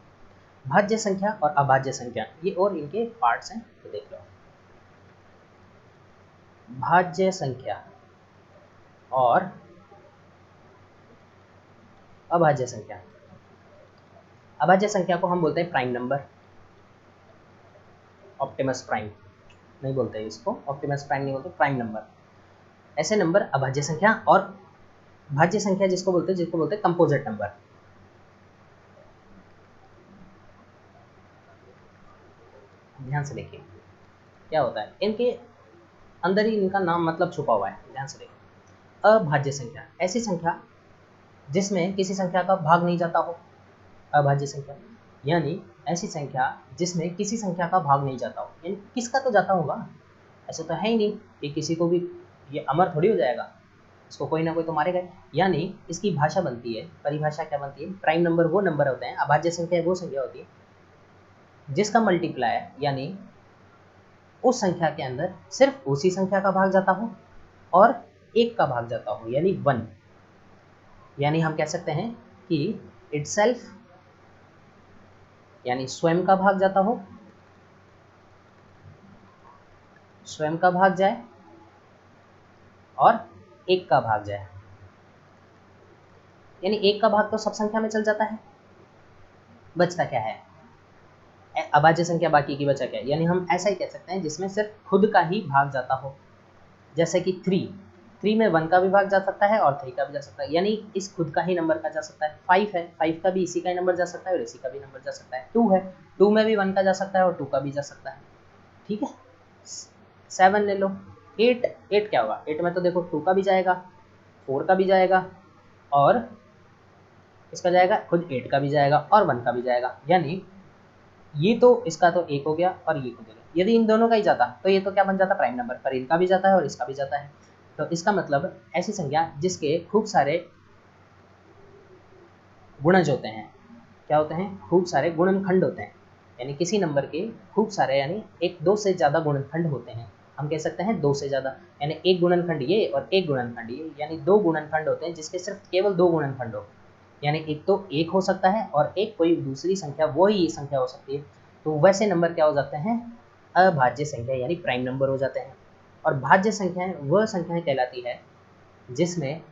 भाज्य संख्या और अभाज्य संख्या ये और इनके पार्ट्स हैं, तो देख लो। भाज्य संख्या और अभाज्य संख्या। अभाज्य संख्या को हम बोलते हैं प्राइम नंबर, ऑप्टिमस प्राइम नहीं बोलते हैं इसको, ऑप्टिमस प्राइम नहीं बोलते, प्राइम नंबर। ऐसे नंबर अभाज्य संख्या। और भाज्य संख्या जिसको बोलते हैं कंपोजिट नंबर। ध्यान से देखिए क्या होता है, इनके अंदर ही इनका नाम मतलब छुपा हुआ है। ध्यान से देखिए, अभाज्य संख्या ऐसी संख्या जिसमें किसी संख्या का भाग नहीं जाता हो। अभाज्य संख्या यानी ऐसी संख्या जिसमें किसी संख्या का भाग नहीं जाता हो, यानी किसका तो जाता होगा, ऐसा तो है ही नहीं कि किसी को भी ये अमर थोड़ी हो जाएगा, इसको कोई ना कोई तो मारेगा। यानी इसकी भाषा बनती है, परिभाषा क्या बनती है, प्राइम नंबर वो नंबर होते हैं, अभाज्य संख्या वो संख्या होती है जिसका मल्टीप्लायर यानी उस संख्या के अंदर सिर्फ उसी संख्या का भाग जाता हो और एक का भाग जाता हो, यानी 1। यानी हम कह सकते हैं कि इटसेल्फ यानी स्वयं का भाग जाता हो, स्वयं का भाग जाए और एक का भाग जाए। यानी एक का भाग तो सब संख्या में चल जाता है, बचता क्या है, अभाज्य संख्या बाकी की बचा क्या है। यानी हम ऐसा ही कह सकते हैं जिसमें सिर्फ खुद का ही भाग जाता हो, जैसे कि 3 में 1 का भी भाग जा सकता है और 3 का भी जा सकता है, यानी इस खुद का ही नंबर का जा सकता है। 5 है, 5 का भी इसी का ही नंबर जा सकता है और इसी का भी नंबर जा सकता है। 2 है, 2 में भी 1 का जा सकता है और 2 का भी जा सकता है। ठीक है, 7 ले लो। 8 क्या होगा, 8 में तो देखो 2 का भी जाएगा, 4 का भी जाएगा और इसका जाएगा, खुद 8 का भी जाएगा और 1 का भी जाएगा। यानी ये तो इसका तो 1 हो गया और ये हो गया। यदि इन दोनों का ही जाता तो ये तो क्या बन जाता, प्राइम नंबर, पर इनका भी जाता है और इसका भी जाता है। तो इसका मतलब ऐसी संख्या जिसके खूब सारे गुणज होते हैं, क्या होते हैं, खूब सारे गुणनखंड होते हैं। यानी किसी नंबर के खूब सारे, यानी एक 2 से ज़्यादा गुणनखंड होते हैं, हम कह सकते हैं 2 से ज़्यादा, यानी एक गुणनखंड ये और एक गुणनखंड ये, यानी 2 गुणनखंड होते हैं जिसके सिर्फ केवल 2 गुणनखंड हो। यानी एक तो 1 हो सकता है और एक कोई दूसरी संख्या वही संख्या हो सकती है। तो वैसे नंबर क्या हो जाते हैं, अभाज्य संख्या यानी प्राइम नंबर हो जाते हैं। और भाज्य संख्याएं वह संख्याएं कहलाती है जिसमें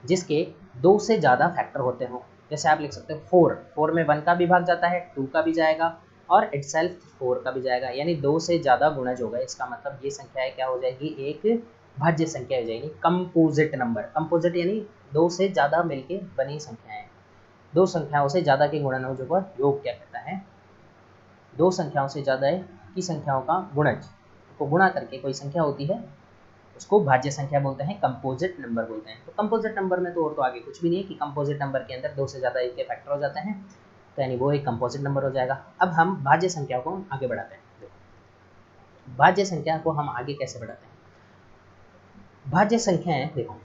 जिसके 2 से ज़्यादा फैक्टर होते हो। जैसे आप लिख सकते हो 4 में 1 का भी भाग जाता है, 2 का भी जाएगा और इटसेल्फ 4 का भी जाएगा, यानी 2 से ज़्यादा गुणज होगा। इसका मतलब ये संख्याएं क्या हो जाएगी, एक भाज्य संख्या हो जाएगी, कंपोजिट नंबर। कंपोजिट यानी 2 से ज़्यादा मिलके बनी संख्याएं, 2 संख्याओं से ज़्यादा के गुणनों को योग क्या कहता है, 2 संख्याओं से ज़्यादा की संख्याओं का गुणज को गुणा करके कोई संख्या होती है, उसको भाज्य संख्या बोलते हैं, कंपोजिट नंबर बोलते हैं। तो कंपोजिट नंबर में तो और तो आगे कुछ भी नहीं है कि कंपोजिट नंबर के अंदर 2 से ज़्यादा एक के फैक्टर हो जाते हैं, तो यानी वो एक कंपोजिट नंबर हो जाएगा। अब हम भाज्य संख्या को आगे बढ़ाते हैं। देखो भाज्य संख्या को हम आगे कैसे बढ़ाते हैं। भाज्य संख्याएं देखो,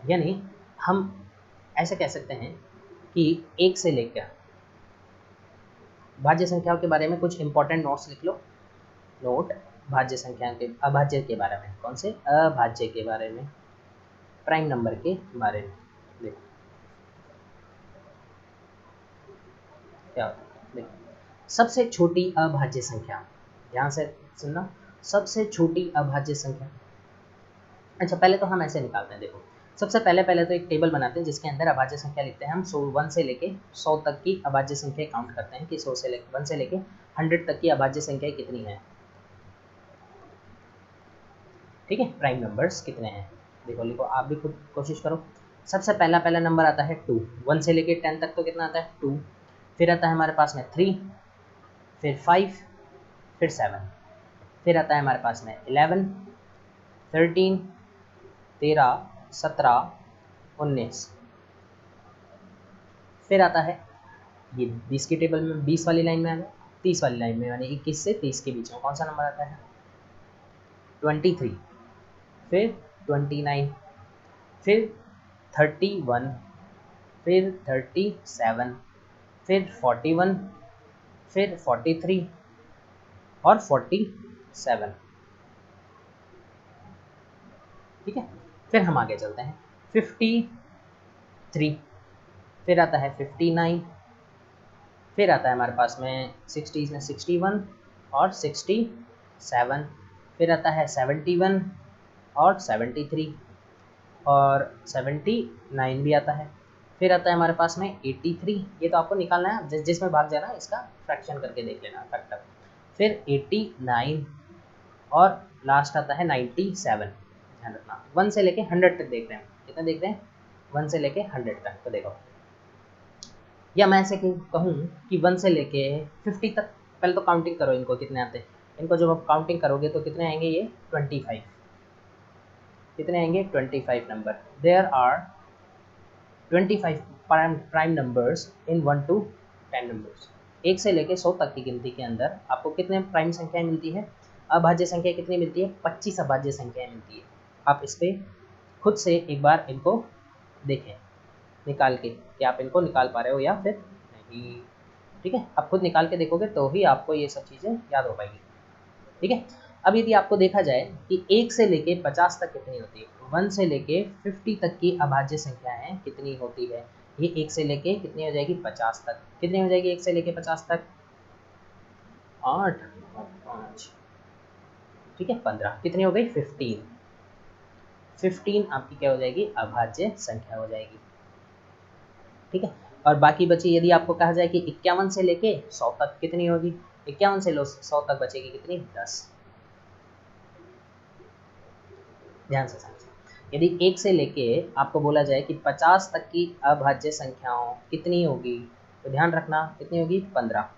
यानी हम ऐसे कह सकते हैं कि 1 से लेकर, भाज्य संख्याओं के बारे में कुछ इंपॉर्टेंट नोट्स लिख लो। नोट भाज्य संख्या के, अभाज्य के बारे में, कौन से, अभाज्य के बारे में, प्राइम नंबर के बारे में। देखो क्या होता है, देखो सबसे छोटी अभाज्य संख्या, ध्यान से सुनना, सबसे छोटी अभाज्य संख्या। अच्छा पहले तो हम ऐसे निकालते हैं, देखो सबसे पहले तो एक टेबल बनाते हैं जिसके अंदर अभाज्य संख्या लिखते हैं हम। 1 से लेके 100 तक की अभाज्य संख्या काउंट करते हैं कि 100 से लेके 1 से लेके 100 तक की अभाज्य संख्या कितनी है। ठीक है, प्राइम नंबर्स कितने हैं, देखो लिखो, आप भी खुद कोशिश करो। सबसे पहला नंबर आता है 2, 1 से लेके 10 तक तो कितना आता है 2। फिर आता है हमारे पास में 3, फिर 5, फिर 7, फिर आता है हमारे पास में 11, 13, 13, 17, 19, फिर आता है ये 20 की टेबल में 20 वाली लाइन में आ गया, 30 वाली लाइन में, यानी 21 से 30 के बीच में कौन सा नंबर आता है 23, फिर 29, फिर 31, फिर 37, फिर 41, फिर 43 और 47। ठीक है, फिर हम आगे चलते हैं। 53, फिर आता है 59, फिर आता है हमारे पास में 60s में 61 और 67, फिर आता है 71 और 73 और 79 भी आता है, फिर आता है हमारे पास में 83, ये तो आपको निकालना है, जिसमें भाग जाना इसका फ्रैक्शन करके देख लेना फैक्टर, फिर 89 और लास्ट आता है 97। ध्यान रखना 1 से लेके 100 तक देख रहे हैं, कितना देख रहे हैं, 1 से लेके 100 तक। तो देखो, या मैं ऐसे कहूँ कि 1 से लेके 50 तक, पहले तो काउंटिंग करो इनको कितने आते हैं। इनको जब आप काउंटिंग करोगे तो कितने आएंगे, ये 25, कितने आएंगे 25 number. There are 25 prime numbers in 1 to 10 numbers. 1 से लेके 100 तक की गिनती के अंदर आपको कितने प्राइम संख्याएं मिलती है, अभाज्य संख्या कितनी मिलती है, 25 अभाज्य संख्याएं मिलती है। आप इस पर खुद से एक बार इनको देखें निकाल के कि आप इनको निकाल पा रहे हो या फिर नहीं। ठीक है, आप खुद निकाल के देखोगे तो ही आपको ये सब चीज़ें याद हो पाएगी। ठीक है, अब यदि आपको देखा जाए कि 1 से लेके 50 तक कितनी होती है, 1 से लेके 50 तक की अभाज्य संख्याएं कितनी होती है, ये 1 से लेके कितनी हो जाएगी 50 तक, कितनी हो जाएगी 1 से लेके 50 तक, 8 और 5, ठीक है 15, कितनी हो गई 15। 15 आपकी क्या हो जाएगी, अभाज्य संख्या हो जाएगी। ठीक है, और बाकी बची यदि आपको कहा जाए कि 51 से लेके 100 तक कितनी होगी, 51 से 100 तक बचेगी कितनी, 10। ध्यान से समझिए, यदि 1 से लेके आपको बोला जाए कि 50 तक की अभाज्य संख्याओं कितनी होगी, तो ध्यान रखना कितनी होगी 15,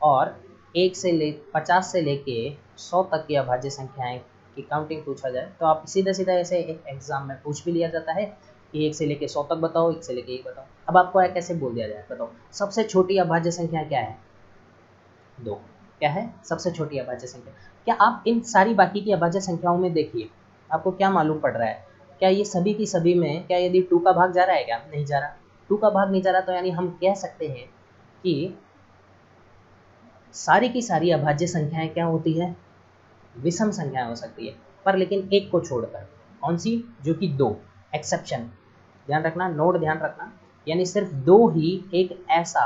और 50 से लेके 100 तक की अभाज्य संख्याएं की काउंटिंग पूछा जाए तो आप सीधा सीधा ऐसे एक एग्जाम में पूछ भी लिया जाता है कि 1 से लेके 100 तक बताओ, 1 से लेके 1 बताओ। अब आपको कैसे बोल दिया जाए, बताओ सबसे छोटी अभाज्य संख्या क्या है, 2। क्या है सबसे छोटी अभाज्य संख्या, क्या आप इन सारी बाकी की अभाज्य संख्याओं में देखिए आपको क्या मालूम पड़ रहा है, क्या ये सभी की सभी में क्या यदि 2 का भाग जा रहा है, क्या नहीं जा रहा, 2 का भाग नहीं जा रहा, तो यानी हम कह सकते हैं कि सारी की सारी अभाज्य संख्याएं क्या होती है, विषम संख्याएं हो सकती है, पर लेकिन एक को छोड़कर, कौन सी, जो कि 2, एक्सेप्शन। ध्यान रखना, नोट ध्यान रखना, यानी सिर्फ 2 ही एक ऐसा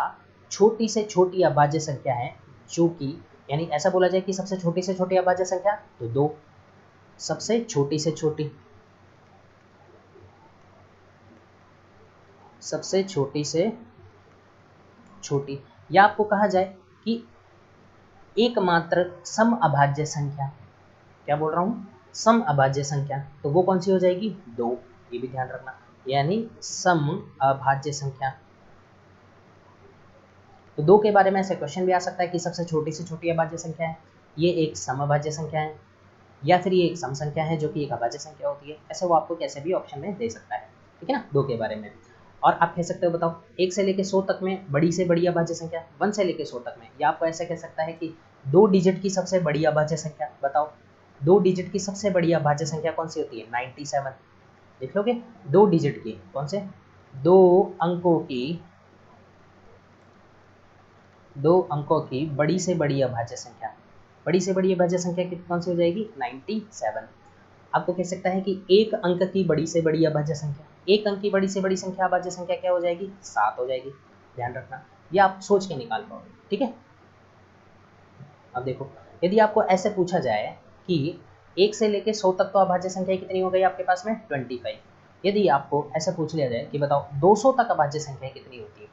छोटी से छोटी अभाज्य संख्या है जो कि, यानी ऐसा बोला जाए कि सबसे छोटी से छोटी अभाज्य संख्या तो 2, सबसे छोटी से छोटी, सबसे छोटी से छोटी, या आपको कहा जाए कि एकमात्र सम अभाज्य संख्या, क्या बोल रहा हूँ, सम अभाज्य संख्या, तो वो कौन सी हो जाएगी, 2, ये भी ध्यान रखना, यानी सम अभाज्य संख्या। तो 2 के बारे में ऐसे क्वेश्चन भी आ सकता है कि सबसे छोटी से छोटी अभाज्य संख्या है, ये एक सम अभाज्य संख्या है, या फिर ये एक सम संख्या है जो कि एक अभाज्य संख्या होती है, ऐसे वो आपको कैसे भी ऑप्शन में दे सकता है। ठीक है ना, 2 के बारे में। और आप कह सकते हो बताओ 1 से लेके 100 तक में बड़ी से बड़ी अभाज्य संख्या, 1 से लेके 100 तक में, या आपको ऐसे कह सकता है कि 2 डिजिट की सबसे बड़ी अभाज्य संख्या, बताओ 2 डिजिट की सबसे बड़ी अभाज्य संख्या कौन सी होती है, 97। देख लोगे 2 डिजिट की, कौन से, 2 अंकों की बड़ी से बड़ी अभाज्य संख्या, बड़ी से बड़ी अभाज्य संख्या कौन सी हो जाएगी, 97। आपको कह सकता है कि 1 अंक की बड़ी से बड़ी अभाज्य संख्या, 1 अंक की बड़ी से बड़ी संख्या अभाज्य संख्या क्या हो जाएगी, 7 हो जाएगी। ध्यान रखना, ये आप सोच के निकाल पाओगे। ठीक है, अब देखो यदि आपको ऐसे पूछा जाए कि 1 से लेके 100 तक तो अभाज्य संख्या कितनी हो गई आपके पास में, 25। यदि आपको ऐसा पूछ लिया जाए कि बताओ 200 तक अभाज्य संख्या कितनी होती है,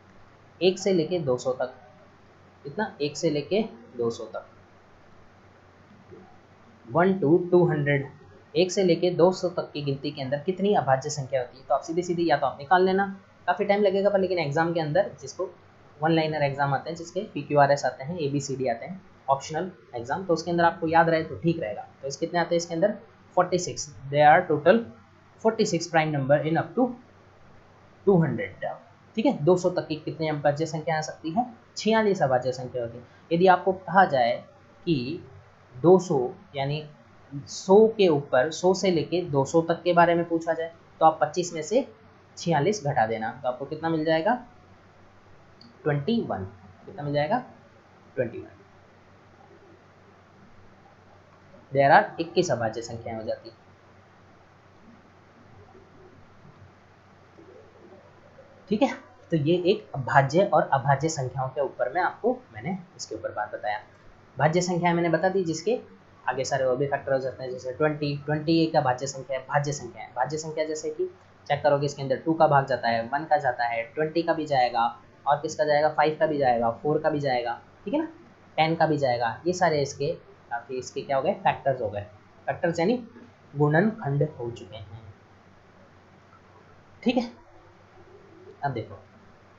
1 से लेके 200 तक, कितना, 1 से लेके 200 तक, 1 to 200, 1 से लेके 200 तक की गिनती के अंदर कितनी अभाज्य संख्या होती है, तो आप सीधी सीधी या तो आप निकाल लेना, काफ़ी टाइम लगेगा पर लेकिन एग्जाम के अंदर, जिसको 1 लाइनर एग्जाम आते हैं, जिसके PQRS आते हैं, ABCD आते हैं, ऑप्शनल एग्जाम, तो उसके अंदर आपको याद रहे तो ठीक रहेगा। तो इस कितने आते हैं इसके अंदर, 46, they are total 46 prime number in up to 200। ठीक है, 200 तक की कितनी अभाज्य संख्या आ सकती है, 46 अभाज्य संख्या होती है। यदि आपको कहा जाए कि 200 यानी 100 के ऊपर, 100 से लेके 200 तक के बारे में पूछा जाए तो आप 25 में से 46 घटा देना, तो आपको कितना मिल जाएगा, 21। कितना मिल जाएगा, 21। देयर आर 21 अभाज्य संख्याएं हो जाती है। ठीक है, तो ये एक भाज्य और अभाज्य संख्याओं के ऊपर में आपको मैंने इसके ऊपर बात बताया। भाज्य संख्या मैंने बता दी, जिसके आगे सारे और भी फैक्टर हो जाते हैं, जैसे 20 एक भाज्य संख्या है, भाज्य संख्या है। भाज्य संख्या जैसे कि चेक करोगे इसके अंदर 2 का भाग जाता है, 1 का जाता है, 20 का भी जाएगा, और किसका जाएगा, 5 का भी जाएगा, 4 का भी जाएगा, ठीक है ना, 10 का भी जाएगा। ये सारे इसके क्या हो गए, फैक्टर्स हो गए। फैक्टर्स यानी गुणनखंड हो चुके हैं। ठीक है, अब देखो,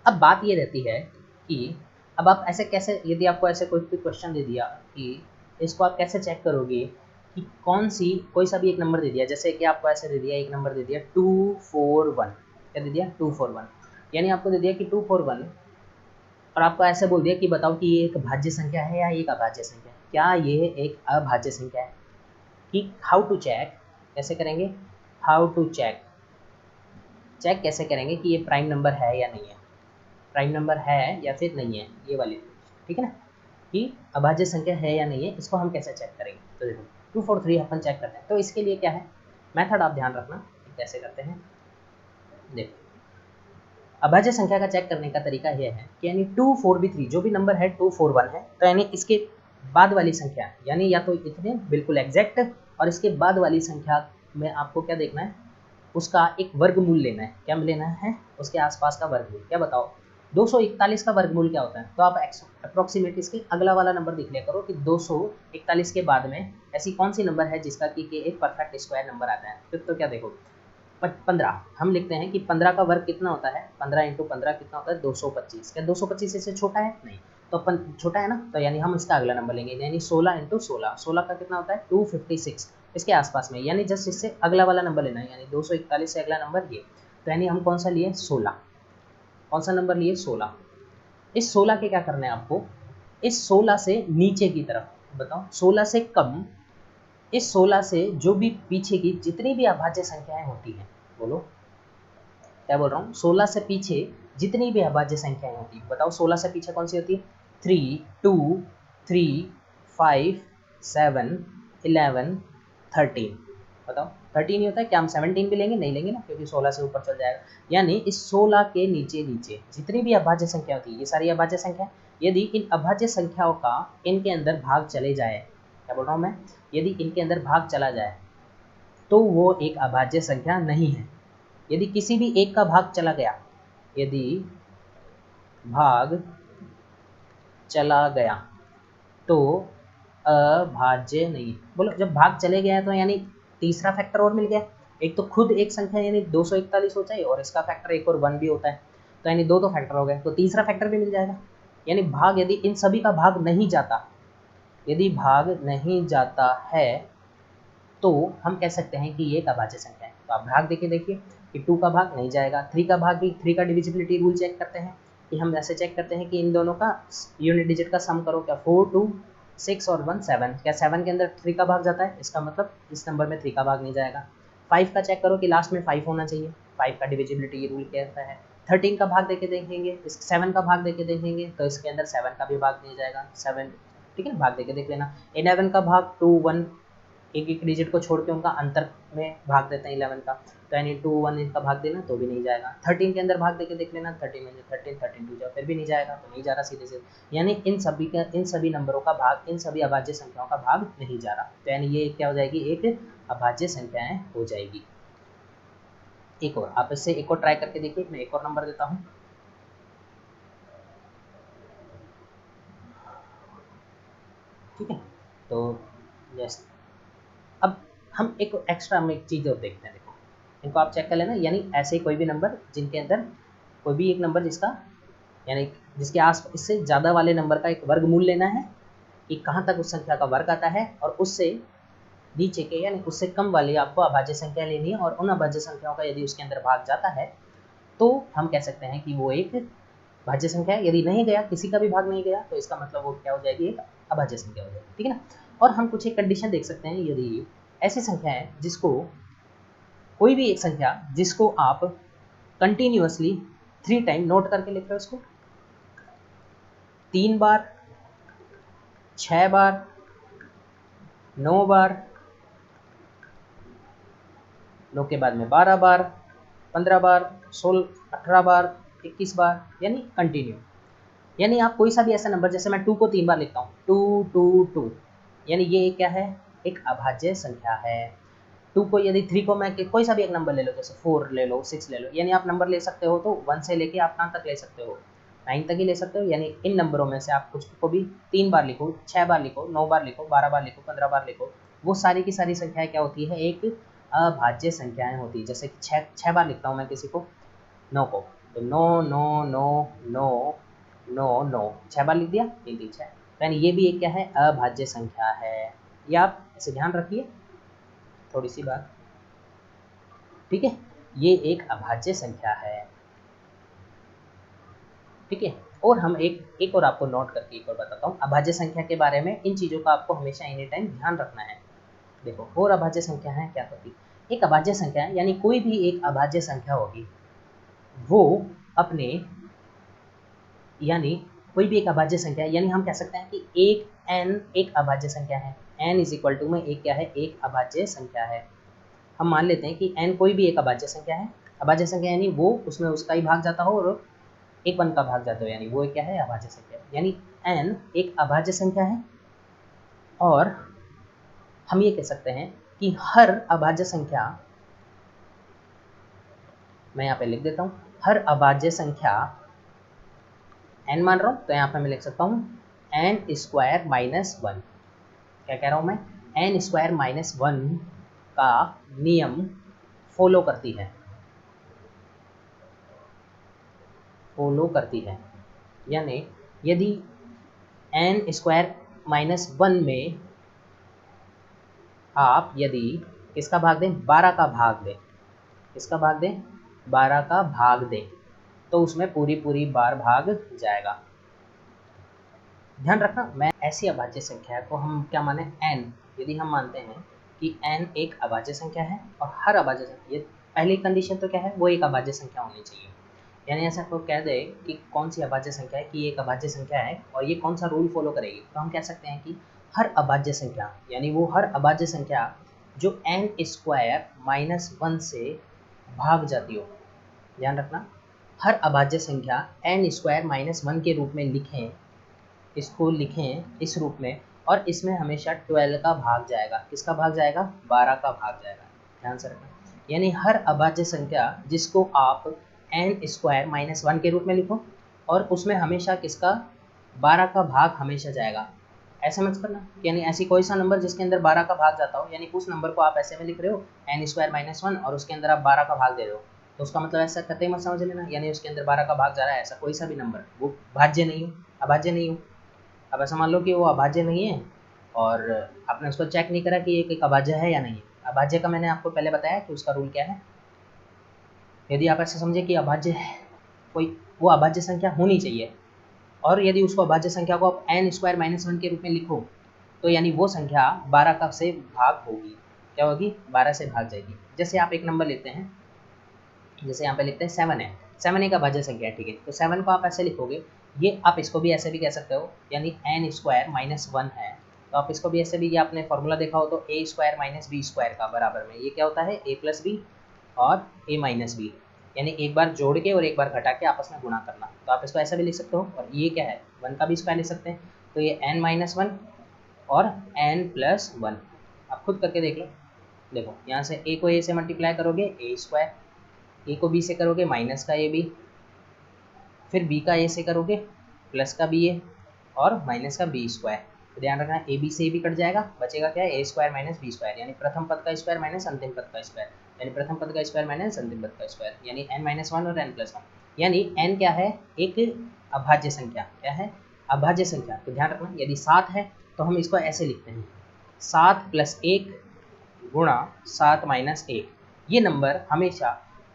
अब बात ये रहती है कि अब आप ऐसे कैसे, यदि आपको ऐसे कोई क्वेश्चन दे दिया कि इसको आप कैसे चेक करोगे कि कौन सी, कोई सा भी एक नंबर दे दिया, जैसे कि आपको ऐसे दे दिया, एक नंबर दे दिया 241, क्या दे दिया 241, यानी आपको दे दिया कि 241, और आपको ऐसे बोल दिया कि बताओ कि ये एक भाज्य संख्या है या एक अभाज्य संख्या है, क्या ये एक अभाज्य संख्या है, कि हाउ टू चेक, कैसे करेंगे, हाउ टू चेक, चेक कैसे करेंगे कि ये प्राइम नंबर है या नहीं है, प्राइम नंबर है या फिर नहीं है, ये वाली, ठीक है ना, कि अभाज्य संख्या है या नहीं है, इसको हम कैसे चेक करेंगे। तो देखो 243 अपन चेक करते हैं, तो इसके लिए क्या है मेथड, आप ध्यान रखना कैसे करते हैं। देखो, अभाज्य संख्या का चेक करने का तरीका यह है कि यानी 24 जो भी नंबर है 241 है, तो यानी इसके बाद वाली संख्या, यानी या तो इतने बिल्कुल एग्जैक्ट, और इसके बाद वाली संख्या में आपको क्या देखना है, उसका एक वर्गमूल लेना है। क्या लेना है, उसके आसपास का वर्गमूल। क्या बताओ 241 का वर्गमूल क्या होता है, तो आप अप्रोक्सीमेट इसके अगला वाला नंबर देख लिया करो कि 241 के बाद में ऐसी कौन सी नंबर है जिसका कि एक परफेक्ट स्क्वायर नंबर आता है। फिर तो क्या देखो 15, हम लिखते हैं कि 15 का वर्ग कितना होता है, 15 इंटू 15 कितना होता है 225। क्या 225 इससे छोटा है, नहीं, तो अपन छोटा है ना, तो यानी हम इसका अगला नंबर लेंगे, यानी 16 इंटू 16, 16 का कितना होता है 256, इसके आसपास में, यानी जस्ट इससे अगला वाला नंबर लेना है, यानी 241 से अगला नंबर ये, तो यानी हम कौन सा लिए 16, कौन सा नंबर लिए 16। इस 16 के क्या करना है आपको, इस 16 से नीचे की तरफ, बताओ 16 से कम, इस 16 से जो भी पीछे की जितनी भी अभाज्य संख्याएं होती हैं, बोलो क्या बोल रहा हूँ, 16 से पीछे जितनी भी अभाज्य संख्याएं होती है, बताओ 16 से पीछे कौन सी होती है, 3, 2, 3, 5, 7, 11, 13, बताओ 13 ही होता है क्या, हम 17 भी लेंगे, नहीं लेंगे ना, क्योंकि 16 से ऊपर चल जाएगा। यानी इस 16 के नीचे नीचे जितनी भी अभाज्य संख्या होती है, ये सारी अभाज्य संख्या, यदि इन अभाज्य संख्याओं का इनके अंदर भाग चले जाए, क्या बोल रहा हूँ मैं, यदि इनके अंदर भाग चला जाए तो वो एक अभाज्य संख्या नहीं है। यदि किसी भी एक का भाग चला गया, यदि भाग चला गया तो अभाज्य नहीं। बोलो जब भाग चले गया तो यानी तीसरा फैक्टर और मिल गया, एक तो खुद एक संख्या यानी 241 होता है, और इसका फैक्टर एक और 1 भी होता है, तो यानी दो फैक्टर हो गए, तो तीसरा फैक्टर भी मिल जाएगा। यानी भाग, यदि इन सभी का भाग नहीं जाता, यदि भाग नहीं जाता है तो हम कह सकते हैं कि ये एक अभाज्य संख्या है। तो आप भाग देके देखिए कि 2 का भाग नहीं जाएगा, 3 का भाग भी, 3 का डिविजिबिलिटी रूल चेक करते हैं कि हम ऐसे चेक करते हैं कि इन दोनों का यूनिट डिजिट का सम करो, क्या 4, 2, 6 और 1 7, क्या 7 के अंदर 3 का भाग जाता है, इसका मतलब इस नंबर में 3 का भाग नहीं जाएगा। 5 का चेक करो कि लास्ट में 5 होना चाहिए, 5 का डिविजिबिलिटी रूल कहता है। 13 का भाग देके देखेंगे, 7 का भाग देके देखेंगे, तो इसके अंदर 7 का भी भाग नहीं जाएगा, 7, ठीक है, भाग देके देख लेना। 11 का भाग 2, 1, एक एक डिजिट को छोड़ के उनका अंतर में भाग देते हैं 11 का, तो यानी 2, 1 इनका भाग देना तो भी नहीं जाएगा। 13 के अंदर भाग देके देख लेना, 13 में 13, 13 2 जाओ, फिर भी नहीं जाएगा, तो नहीं जा रहा सीधे से, यानी इन सभी नंबरों का भाग, इन सभी अभाज्य संख्याओं का भाग नहीं जा रहा, तो यानी ये क्या हो जाएगी, एक अभाज्य संख्याएं हो जाएगी। एक और आप इससे एक और ट्राई करके देखिए, मैं एक और नंबर देता हूँ, ठीक है, तो यस, अब हम एक एक्स्ट्रा हम एक चीज़ और देखते हैं, देखो इनको आप चेक कर लेना, यानी ऐसे कोई भी नंबर जिनके अंदर कोई भी एक नंबर जिसका, यानी जिसके आस इससे ज़्यादा वाले नंबर का एक वर्गमूल लेना है कि कहाँ तक उस संख्या का वर्ग आता है, और उससे नीचे के यानी उससे कम वाली आपको अभाज्य संख्या लेनी है, और उन अभाज्य संख्याओं का यदि उसके अंदर भाग जाता है तो हम कह सकते हैं कि वो एक भाज्य संख्या है। यदि नहीं गया, किसी का भी भाग नहीं गया, तो इसका मतलब वो क्या हो जाएगी, एक अभाज्य संख्या हो जाएगी, ठीक है ना। और हम कुछ एक कंडीशन देख सकते हैं, यदि ऐसी संख्या है जिसको, कोई भी एक संख्या जिसको आप कंटिन्यूअसली 3 टाइम नोट करके लिख रहे हो, इसको 3 बार, 6 बार, 9 बार, 9 के बाद में 12 बार, 15 बार, 16, 18 बार, 21 बार, यानी कंटिन्यू। यानी आप कोई सा भी ऐसा नंबर, जैसे मैं 2 को 3 बार लिखता हूँ, 2 2 2, यानी ये क्या है, एक अभाज्य संख्या है। 2 को यदि 3 को मैं कोई सा भी एक नंबर ले लो, जैसे 4 ले लो, 6 ले लो, यानी आप नंबर ले सकते हो तो 1 से लेके आप कहाँ तक ले सकते हो, 9 तक ही ले सकते हो। यानी इन नंबरों में से आप कुछ को भी 3 बार लिखो, 6 बार लिखो, 9 बार लिखो, 12 बार लिखो, 15 बार लिखो, वो सारी की सारी संख्याएं क्या होती है, एक अभाज्य संख्याएं होती है। जैसे कि 6 बार लिखता हूँ मैं किसी को 9 को, तो 9 9 9 9 9 9, 6 बार लिख दिया, 3 3 6, यानी ये भी एक क्या है, अभाज्य संख्या है। ये आप ऐसे ध्यान रखिए थोड़ी सी बात, ठीक है, ये एक अभाज्य संख्या है, ठीक है। और हम एक और आपको नोट करके एक और बताता हूँ अभाज्य संख्या के बारे में। इन चीज़ों का आपको हमेशा एनी टाइम ध्यान रखना है। देखो और अभाज्य संख्या है क्या होती है, एक अभाज्य संख्या है यानी कोई भी एक अभाज्य संख्या होगी, वो अपने, यानी कोई भी एक अभाज्य संख्या है, यानी हम कह सकते हैं कि एक n एक अभाज्य संख्या है। n इज इक्वल टू में एक क्या है, एक अभाज्य संख्या है। हम मान लेते हैं कि n कोई भी एक अभाज्य संख्या है। अभाज्य संख्या यानी वो उसमें उसका ही भाग जाता हो और एक 1 का भाग जाता हो, यानी वो क्या है, अभाज्य संख्या। यानी n एक अभाज्य संख्या है और हम ये कह सकते हैं कि हर अभाज्य संख्या, मैं यहाँ पे लिख देता हूँ, हर अभाज्य संख्या n मान रहा हूँ तो यहाँ पे मैं लिख सकता हूँ n स्क्वायर माइनस 1। क्या कह रहा हूँ मैं, n स्क्वायर माइनस 1 का नियम फॉलो करती है, फॉलो करती है। यानी यदि n स्क्वायर माइनस 1 में आप यदि किसका भाग दें, 12 का भाग दें, किसका भाग दें, 12 का भाग दें, तो उसमें पूरी पूरी बार भाग जाएगा। ध्यान रखना, मैं ऐसी अभाज्य संख्या को हम क्या माने, n, यदि हम मानते हैं कि n एक अभाज्य संख्या है और हर अभाज्य संख्या, ये पहली कंडीशन तो क्या है, वो एक अभाज्य संख्या होनी चाहिए। यानी ऐसा कोई कह दे कि कौन सी अभाज्य संख्या है, कि एक अभाज्य संख्या है और ये कौन सा रूल फॉलो करेगी, तो हम कह सकते हैं कि हर अभाज्य संख्या, यानी वो हर अभाज्य संख्या जो n स्क्वायर माइनस 1 से भाग जाती हो। ध्यान रखना, हर अभाज्य संख्या n स्क्वायर माइनस 1 के रूप में लिखें, इसको लिखें इस रूप में, और इसमें हमेशा 12 का भाग जाएगा। किसका भाग जाएगा, 12 का भाग जाएगा। ध्यान से रखना, यानी हर अभाज्य संख्या जिसको आप n स्क्वायर माइनस 1 के रूप में लिखो और उसमें हमेशा किसका, 12 का भाग हमेशा जाएगा। ऐसा मत करना, यानी ऐसी कोई सा नंबर जिसके अंदर 12 का भाग जाता हो, यानी उस नंबर को आप ऐसे में लिख रहे हो n स्क्वायर माइनस 1 और उसके अंदर आप 12 का भाग दे रहे हो, तो उसका मतलब ऐसा कतई मत समझ लेना, यानी उसके अंदर 12 का भाग जा रहा है। ऐसा कोई सा भी नंबर वो भाज्य नहीं हो, अभाज्य नहीं हो। अब ऐसा मान लो कि वो अभाज्य नहीं है और आपने उसको चेक नहीं करा कि एक अभाज्य है या नहीं है। अभाज्य का मैंने आपको पहले बताया कि उसका रूल क्या है। यदि आप ऐसा समझे कि अभाज्य है कोई, वो अभाज्य संख्या होनी चाहिए, और यदि उसको अभाज्य संख्या को आप n स्क्वायर माइनस 1 के रूप में लिखो, तो यानी वो संख्या 12 का से भाग होगी। क्या होगी, 12 से भाग जाएगी। जैसे आप एक नंबर लेते हैं, जैसे यहाँ पे लिखते हैं 7 है, 7 एक अभाज्य संख्या है, ठीक है, तो 7 को आप ऐसे लिखोगे, ये आप इसको भी ऐसे भी कह सकते हो, यानी n स्क्वायर माइनस 1 है, तो आप इसको भी ऐसे भी, ये आपने फॉर्मूला देखा हो तो a square minus B square का बराबर में ये क्या होता है, a प्लस बी और a माइनस बी, यानी एक बार जोड़ के और एक बार घटा के आपस में गुणा करना। तो आप इसको ऐसा भी लिख सकते हो, और ये क्या है, 1 का भी स्क्वायर लिख सकते हैं, तो ये n माइनस 1 और n प्लस 1। आप खुद करके देख लो, देखो यहाँ से a को a से मल्टीप्लाई करोगे a स्क्वायर, ए को बी से करोगे माइनस का ए बी, फिर बी का ए से करोगे प्लस का बी ए और माइनस का बी स्क्वायर। तो ध्यान रखना, ए बी से ए भी कट जाएगा, बचेगा क्या, ए स्क्वायर माइनस बी स्क्वायर, यानी प्रथम पद का स्क्वायर माइनस अंतिम पद का स्क्वायर, यानी प्रथम पद का स्क्वायर माइनस अंतिम पद का स्क्वायर, यानी n माइनस 1 और n प्लस 1। यानी n क्या है, एक अभाज्य संख्या। क्या है, अभाज्य संख्या। तो ध्यान रखना, यदि 7 है तो हम इसको ऐसे लिखते हैं, 7 प्लस 1 गुणा 7 माइनस 1। ये नंबर हमेशा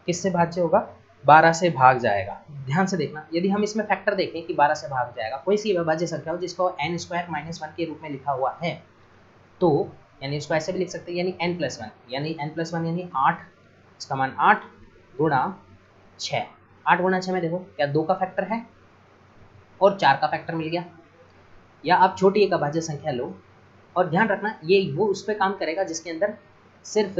किससे भाज्य होगा, 12 से भाग जाएगा। ध्यान से देखना, यदि हम इसमें फैक्टर देखें कि 12 से भाग जाएगा, कोई सी अभाज्य संख्या हो जिसको n स्क्वायर माइनस 1 के रूप में लिखा हुआ है, तो यानी इसको ऐसे भी लिख सकते हैं, यानी n प्लस 1, यानी n प्लस 1 यानी 8, इसका मान 8 गुणा 6। 8 गुणा 6 में देखो क्या 2 का फैक्टर है और 4 का फैक्टर मिल गया। या आप छोटी एक अभाज्य संख्या लो, और ध्यान रखना ये वो उस पर काम करेगा जिसके अंदर सिर्फ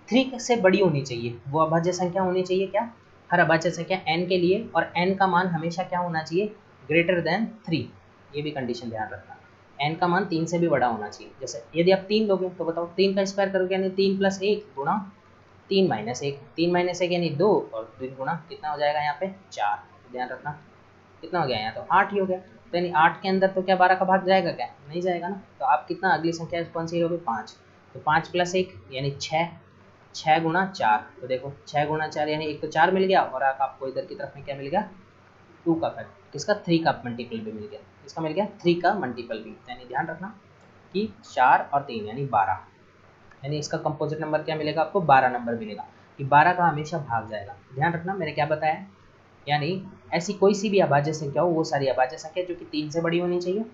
3 से बड़ी होनी चाहिए, वो अभाज्य संख्या होनी चाहिए क्या, हर अभाज्य संख्या n के लिए, और n का मान हमेशा क्या होना चाहिए, ग्रेटर देन 3। ये भी कंडीशन ध्यान रखना, n का मान 3 से भी बड़ा होना चाहिए। जैसे यदि आप 3 लोगे तो बताओ 3 का स्क्वायर करोगे यानी 3 + 1 गुणा 3 - 1, 3 - 1 यानी 2, और 3 गुणा कितना हो जाएगा यहाँ पे 4। ध्यान रखना कितना हो गया, यहाँ तो 8 ही हो गया। तो यानी 8 के अंदर तो क्या 12 का भाग जाएगा, क्या नहीं जाएगा ना। तो आप कितना अगली संख्या कौन सी लोगे, 5। तो 5 + 1 यानी 6, 6 गुणा 4। तो देखो 6 गुणा 4 यानी एक तो 4 मिल गया, और आपको इधर की तरफ में क्या मिल गया, 2 का फैक्टर, किसका 3 का मल्टीपल भी मिल गया, किसका मिल गया 3 का मल्टीपल भी। यानी ध्यान रखना कि 4 और 3 यानी 12, यानी इसका कंपोजिट नंबर क्या मिलेगा आपको, 12 नंबर मिलेगा, कि 12 का हमेशा भाग जाएगा। ध्यान रखना मैंने क्या बताया, यानी ऐसी कोई सी भी अभाज्य संख्या हो, वो सारी अभाज्य संख्या जो कि 3 से बड़ी होनी चाहिए,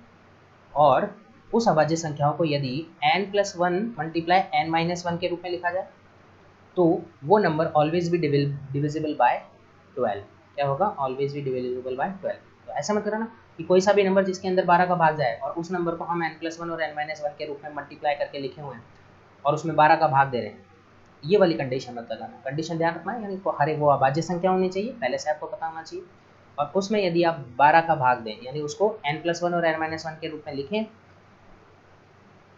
और उस अभाज्य संख्याओं को यदि n + 1 × n - 1 के रूप में लिखा जाए तो वो नंबर ऑलवेज भी डिविजिबल बाय 12। क्या होगा, ऑलवेज भी डिविजिबल बाय 12। तो ऐसा मत करना कि कोई सा भी नंबर जिसके अंदर 12 का भाग जाए और उस नंबर को हम n + 1 और n - 1 के रूप में मल्टीप्लाई करके लिखे हुए हैं और उसमें 12 का भाग दे रहे हैं, ये वाली कंडीशन मत लगाना। कंडीशन ध्यान रखना है, यानी हर एक वो अभाज्य संख्या होनी चाहिए, पहले से आपको पता होना चाहिए, और उसमें यदि आप 12 का भाग दें यानी उसको n + 1 और n - 1 के रूप में लिखें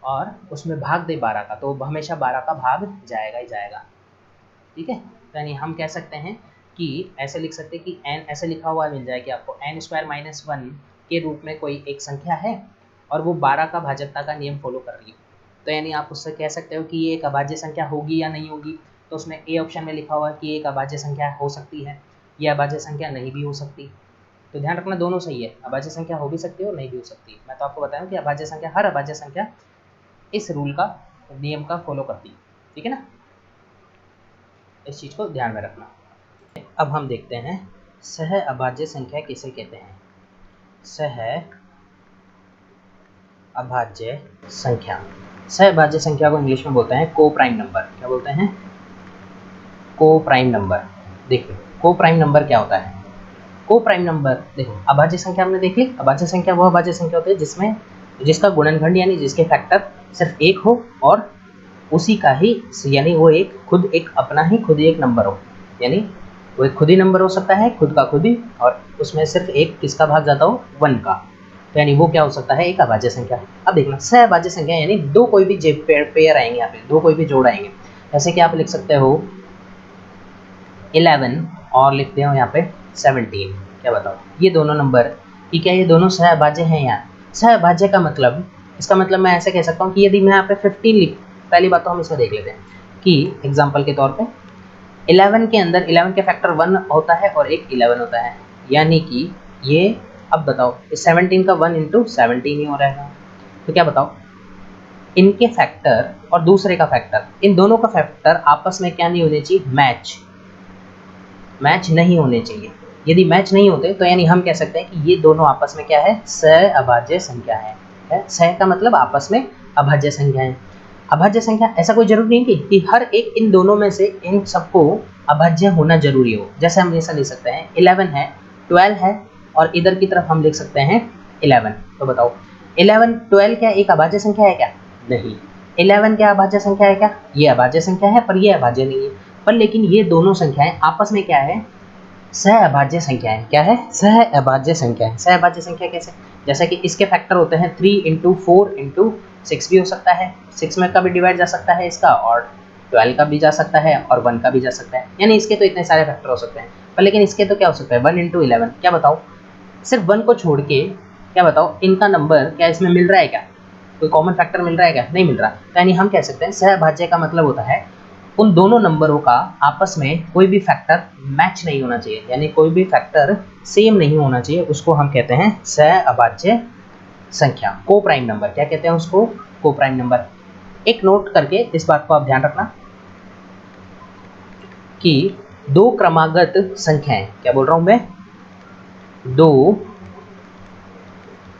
और उसमें भाग दे 12 का, तो हमेशा 12 का भाग जाएगा ही जाएगा। ठीक है, यानी हम कह सकते हैं कि ऐसे लिख सकते हैं कि n ऐसे लिखा हुआ मिल जाए कि आपको n² - 1 के रूप में कोई एक संख्या है और वो 12 का भाजकता का नियम फॉलो कर रही है। तो यानी आप उससे कह सकते हो कि ये एक अभाज्य संख्या होगी या नहीं होगी। तो उसमें ए ऑप्शन में लिखा हुआ है कि एक अभाज्य संख्या हो सकती है, ये अभाज्य संख्या नहीं भी हो सकती। तो ध्यान रखना दोनों सही है, अभाज्य संख्या हो भी सकती है और नहीं भी हो सकती है। मैं तो आपको बताया कि अभाज्य संख्या, हर अभाज्य संख्या इस रूल का, नियम का फॉलो करती है। ठीक है ना, इस चीज़ को ध्यान में रखना। अब हम देखते हैं सह अभाज्य संख्या किसे कहते हैं। सह अभाज्य संख्या, सह अभाज्य संख्या को इंग्लिश में बोलते हैं को प्राइम नंबर। क्या बोलते हैं, को प्राइम नंबर। देखिए को प्राइम नंबर क्या होता है, को प्राइम नंबर देखो अभाज्य संख्या हमने देख ली। अभाज्य संख्या वो अभाज्य संख्या होती है जिसमें जिसका गुणनखंड यानी जिसके फैक्टर सिर्फ एक हो और उसी का ही, यानी वो एक खुद एक अपना ही खुद ही एक नंबर हो, यानी वो एक खुद ही नंबर हो सकता है, खुद का खुद ही, और उसमें सिर्फ एक किसका भाग जाता हो, 1 का। तो यानी वो क्या हो सकता है, एक अभाज्य संख्या। अब देखना सह अभाज्य संख्या यानी दो कोई भी पेयर आएंगे यहाँ पे, दो कोई भी जोड़ आएंगे। जैसे कि आप लिख सकते हो 11 और लिखते हो यहाँ पे 17। क्या बताओ ये दोनों नंबर कि क्या ये दोनों सह अभाज्य हैं यार। सह अभाज्य का मतलब, इसका मतलब मैं ऐसे कह सकता हूँ कि यदि मैं यहाँ पे 15 लिख, पहली बात तो हम इसमें देख लेते हैं कि एग्जाम्पल के तौर पे 11 के अंदर 11 के फैक्टर 1 होता है और एक 11 होता है, यानी कि ये, अब बताओ इस 17 का 1 × 17 ही हो रहेगा। तो क्या बताओ इनके फैक्टर और दूसरे का फैक्टर, इन दोनों का फैक्टर आपस में क्या नहीं होने चाहिए, मैच नहीं होने चाहिए। यदि मैच नहीं होते तो यानी हम कह सकते हैं कि ये दोनों आपस में क्या है, सह अभाज्य संख्या है। सह का मतलब आपस में अभाज्य संख्या है। अभाज्य संख्या ऐसा कोई जरूरी नहीं कि हर एक इन दोनों में से इन सबको अभाज्य होना जरूरी हो। जैसे हम ऐसा लिख सकते हैं 11 है, 12 है और इधर की तरफ हम लिख सकते हैं 11। तो बताओ 11 12 क्या एक अभाज्य संख्या है क्या, नहीं। 11 क्या अभाज्य संख्या है क्या, ये अभाज्य संख्या है पर ये अभाज्य नहीं है। पर लेकिन ये दोनों संख्याएं आपस में क्या है, सह अभाज्य संख्या है। क्या है, सह अभाज्य संख्या है। सह अभाज्य संख्या कैसे, जैसे कि इसके फैक्टर होते हैं 3 × 4 × 6 भी हो सकता है, 6 में का भी डिवाइड जा सकता है इसका, और 12 का भी जा सकता है और 1 का भी जा सकता है। यानी इसके तो इतने सारे फैक्टर हो सकते हैं, पर लेकिन इसके तो क्या हो सकता है 1 × 11। क्या बताओ सिर्फ 1 को छोड़ के, क्या बताओ इनका नंबर क्या इसमें मिल रहा है क्या, कोई कॉमन फैक्टर मिल रहा है क्या, नहीं मिल रहा। यानी हम कह सकते हैं सह अभाज्य का मतलब होता है उन दोनों नंबरों का आपस में कोई भी फैक्टर मैच नहीं होना चाहिए, यानी कोई भी फैक्टर सेम नहीं होना चाहिए, उसको हम कहते हैं सह अभाज्य संख्या, को प्राइम नंबर। क्या कहते हैं उसको, को प्राइम नंबर। एक नोट करके इस बात को आप ध्यान रखना कि दो क्रमागत संख्याएं, क्या बोल रहा हूं मैं, दो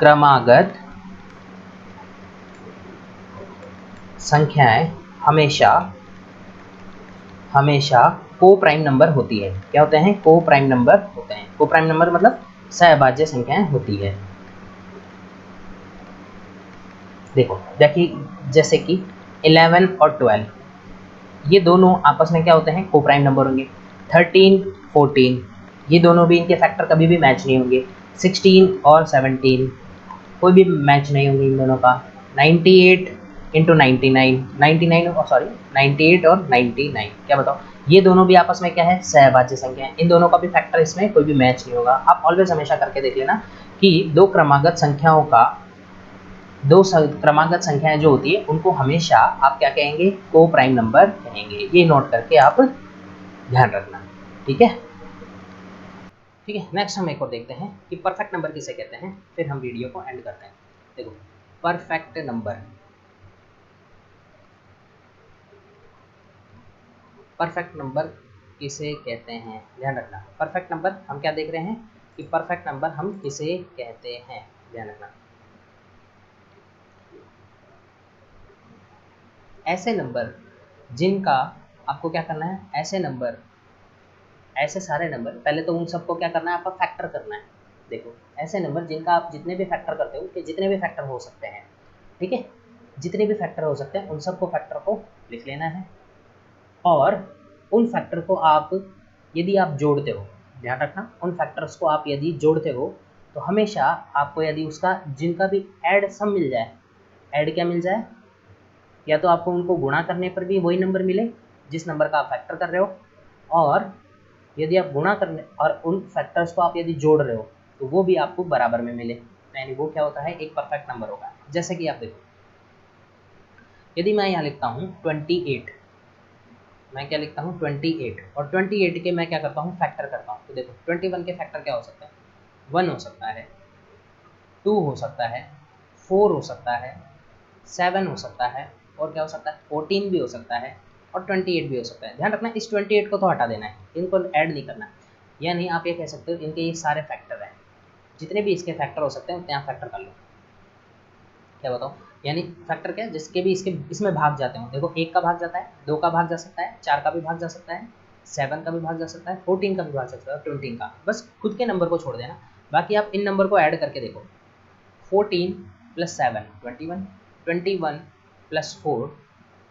क्रमागत संख्याएं हमेशा को प्राइम नंबर होती है। क्या होते हैं, को प्राइम नंबर होते हैं। को प्राइम नंबर मतलब सहअभाज्य संख्याएं होती है। देखो देखिए जैसे कि 11 और 12 ये दोनों आपस में क्या होते हैं, को प्राइम नंबर होंगे। 13 14, ये दोनों भी इनके फैक्टर कभी भी मैच नहीं होंगे। 16 और 17 कोई भी मैच नहीं होंगे इन दोनों का। 98 इंटू 99, 98 और 99, क्या बताओ, ये दोनों भी आपस में क्या है, सहभाज्य संख्या है। इन दोनों का भी फैक्टर इसमें कोई भी मैच नहीं होगा। आप ऑलवेज हमेशा करके देख लेना कि दो क्रमागत संख्याएं जो होती है उनको हमेशा आप क्या कहेंगे, को प्राइम नंबर कहेंगे। ये नोट करके आप ध्यान रखना, ठीक है। ठीक है, नेक्स्ट हम एक और देखते हैं कि परफेक्ट नंबर किसे कहते हैं, फिर हम वीडियो को एंड करते हैं। देखो, परफेक्ट नंबर, परफेक्ट नंबर किसे कहते हैं, ध्यान रखना। परफेक्ट नंबर हम क्या देख रहे हैं कि परफेक्ट नंबर हम किसे कहते हैं, ध्यान रखना। ऐसे नंबर जिनका आपको क्या करना है, ऐसे सारे नंबर, पहले तो उन सबको क्या करना है, आपका फैक्टर करना है। देखो, ऐसे नंबर जिनका आप जितने भी फैक्टर करते हो, कि जितने भी फैक्टर हो सकते हैं, ठीक है, जितने भी फैक्टर हो सकते हैं उन सबको फैक्टर को लिख लेना है। और उन फैक्टर को आप यदि आप जोड़ते हो, ध्यान रखना, उन फैक्टर्स को आप यदि जोड़ते हो तो हमेशा आपको यदि उसका जिनका भी ऐड सम मिल जाए, ऐड क्या मिल जाए, या तो आपको उनको गुणा करने पर भी वही नंबर मिले जिस नंबर का आप फैक्टर कर रहे हो, और यदि आप गुणा करने और उन फैक्टर्स को आप यदि जोड़ रहे हो तो वो भी आपको बराबर में मिले, यानी वो क्या होता है, एक परफेक्ट नंबर होगा। जैसे कि आप देखो, यदि मैं यहाँ लिखता हूँ 28, मैं क्या लिखता हूँ 28, और 28 के मैं क्या करता हूँ, फैक्टर करता हूँ। तो देखो 21 के फैक्टर क्या हो सकता है, 1 हो सकता है, 2 हो सकता है, 4 हो सकता है, 7 हो सकता है, और क्या हो सकता है, 14 भी हो सकता है, और 28 भी हो सकता है। ध्यान रखना, इस 28 को तो हटा देना है, इनको ऐड नहीं करना। यानी आप ये कह सकते हो इनके ये सारे फैक्टर हैं, जितने भी इसके फैक्टर हो सकते हैं उतने आप फैक्टर कर लो। क्या बताओ, यानी फैक्टर क्या है, जिसके भी इसमें भाग जाते हो। देखो, 1 का भाग जाता है, 2 का भाग जा सकता है, 4 का भी भाग जा सकता है, 7 का भी भाग जा सकता है, 14 का भी भाग जा सकता है, 20 का। बस खुद के नंबर को छोड़ देना, बाकी आप इन नंबर को ऐड करके देखो। 14 प्लस 7 21, 21 प्लस 4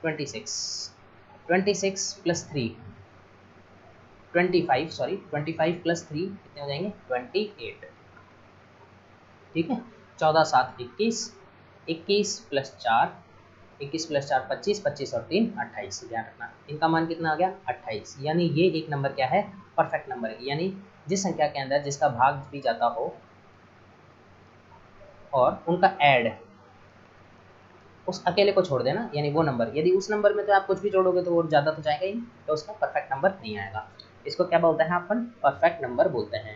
26, 26 प्लस 3 25 प्लस 3 कितने हो जाएंगे, 28, ठीक है। 14 7 21, 21 प्लस 4, 21 प्लस 4 25, 25 और 3 28। ध्यान रखना, इनका मान कितना आ गया, 28। यानी ये एक नंबर क्या है, परफेक्ट नंबर है। यानी जिस संख्या के अंदर जिसका भाग भी जाता हो और उनका ऐड उस अकेले को छोड़ देना, यानी वो नंबर, यदि उस नंबर में तो आप कुछ भी जोड़ोगे तो वो ज़्यादा तो जाएगा ही, तो उसका परफेक्ट नंबर नहीं आएगा। इसको क्या बोलते हैं अपन, परफेक्ट नंबर बोलते हैं।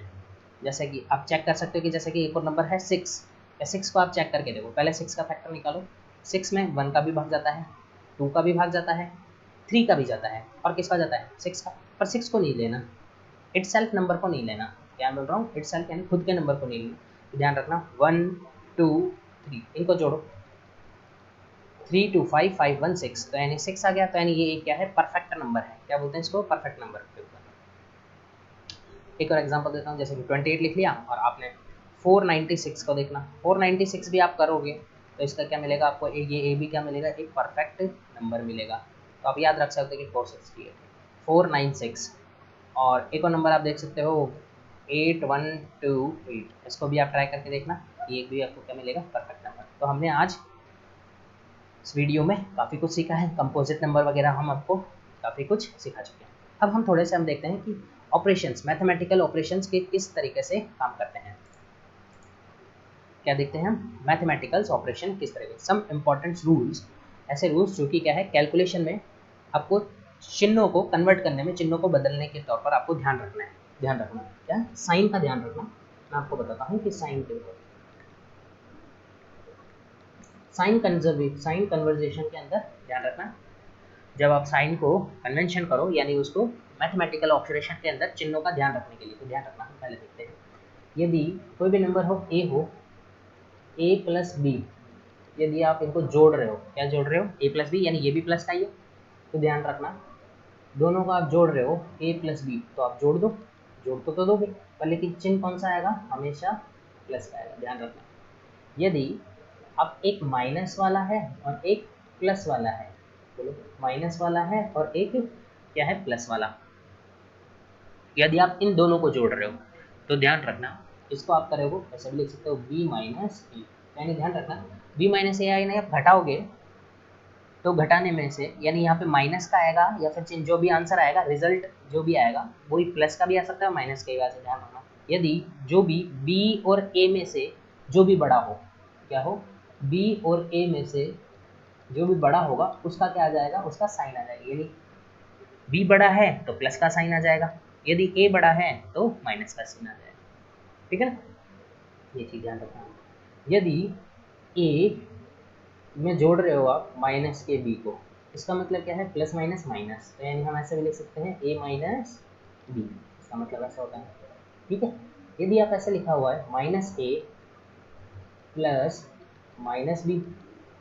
जैसे कि आप चेक कर सकते हो कि जैसे कि एक और नंबर है 6, या 6 को आप चेक करके देखो, पहले 6 का फैक्टर निकालो। 6 में 1 का भी भाग जाता है, 2 का भी भाग जाता है, 3 का भी जाता है, और किसका जाता है, 6 का। पर 6 को नहीं लेना, इटसेल्फ नंबर को नहीं लेना। क्या बोल रहा हूँ, इटसेल्फ यानी खुद के नंबर को नहीं लेना। ध्यान रखना, 1 2 3 इनको जोड़ो, 3 2 5 5 1 6, तो यानी 6 आ गया। तो यानी ये क्या है, परफेक्ट नंबर है। क्या बोलते हैं इसको, परफेक्ट नंबर। एक और एग्जांपल देता हूँ, जैसे कि 28 लिख लिया और आपने 496 को देखना, 496 भी आप करोगे तो इसका क्या मिलेगा आपको, ये ए भी क्या मिलेगा, एक परफेक्ट नंबर मिलेगा। तो आप याद रख सकते हो कि 468 496। और एक और नंबर आप देख सकते हो 8128, इसको भी आप ट्राई करके देखना, ये भी आपको क्या मिलेगा, परफेक्ट नंबर। तो हमने आज इस वीडियो में काफ़ी कुछ सीखा है, कंपोजिट नंबर वगैरह हम आपको काफ़ी कुछ सिखा चुके हैं। अब हम थोड़े से हम देखते हैं कि ऑपरेशंस, मैथमेटिकल ऑपरेशंस के किस तरीके से काम करते हैं। क्या देखते हैं हम, मैथमेटिकल ऑपरेशन किस तरह के, सम इम्पॉर्टेंट रूल्स, ऐसे रूल्स जो कि क्या है, कैलकुलेशन में आपको चिन्हों को कन्वर्ट करने में, चिन्हों को बदलने के तौर पर आपको ध्यान रखना है। ध्यान रखना क्या, साइन का ध्यान रखना। मैं आपको बताता हूँ कि साइन के ऊपर, साइन कन्वर्जेशन के अंदर ध्यान रखना, जब आप साइन को कन्वेंशन करो, यानी उसको मैथमेटिकल ऑपरेशन के अंदर चिन्हों का ध्यान रखने के लिए, तो ध्यान रखना। हम पहले देखते हैं, यदि कोई भी नंबर हो ए प्लस बी, यदि आप इनको जोड़ रहे हो, क्या जोड़ रहे हो, ए प्लस बी, यानी ये भी प्लस का ही है, तो ध्यान रखना दोनों को आप जोड़ रहे हो ए प्लस बी, तो आप जोड़ दो, जोड़ तो दोगे पर लेकिन चिन्ह कौन सा आएगा, हमेशा प्लस का आएगा। ध्यान रखना, यदि अब एक माइनस वाला है और एक प्लस वाला है, बोलो माइनस वाला है और एक क्या है, प्लस वाला, यदि आप इन दोनों को जोड़ रहे हो तो ध्यान रखना, इसको आप करोगे ऐसे भी लिख सकते हो b माइनस ए, यानी ध्यान रखना b माइनस ए यानी आप घटाओगे तो घटाने में से यानी यहाँ पे माइनस का आएगा या फिर चिन्ह जो भी आंसर आएगा, रिजल्ट जो भी आएगा वही प्लस का भी आ सकता है माइनस का भी आ सकता है। ध्यान रखना यदि जो भी b और a में से जो भी बड़ा हो, क्या हो, b और a में से जो भी बड़ा होगा उसका क्या आ जाएगा, उसका साइन आ जाएगा। यदि b बड़ा है तो प्लस का साइन आ जाएगा, यदि a बड़ा है तो माइनस का साइन आ जाएगा। ठीक है ना, ये चीज़ ध्यान रखना। यदि a में जोड़ रहे हो आप माइनस के b को, इसका मतलब क्या है, प्लस माइनस माइनस, तो यानी हम ऐसे भी लिख सकते हैं a माइनस बी, इसका मतलब ऐसा होता है। ठीक है, यदि आप ऐसे लिखा हुआ है माइनस ए प्लस माइनस बी,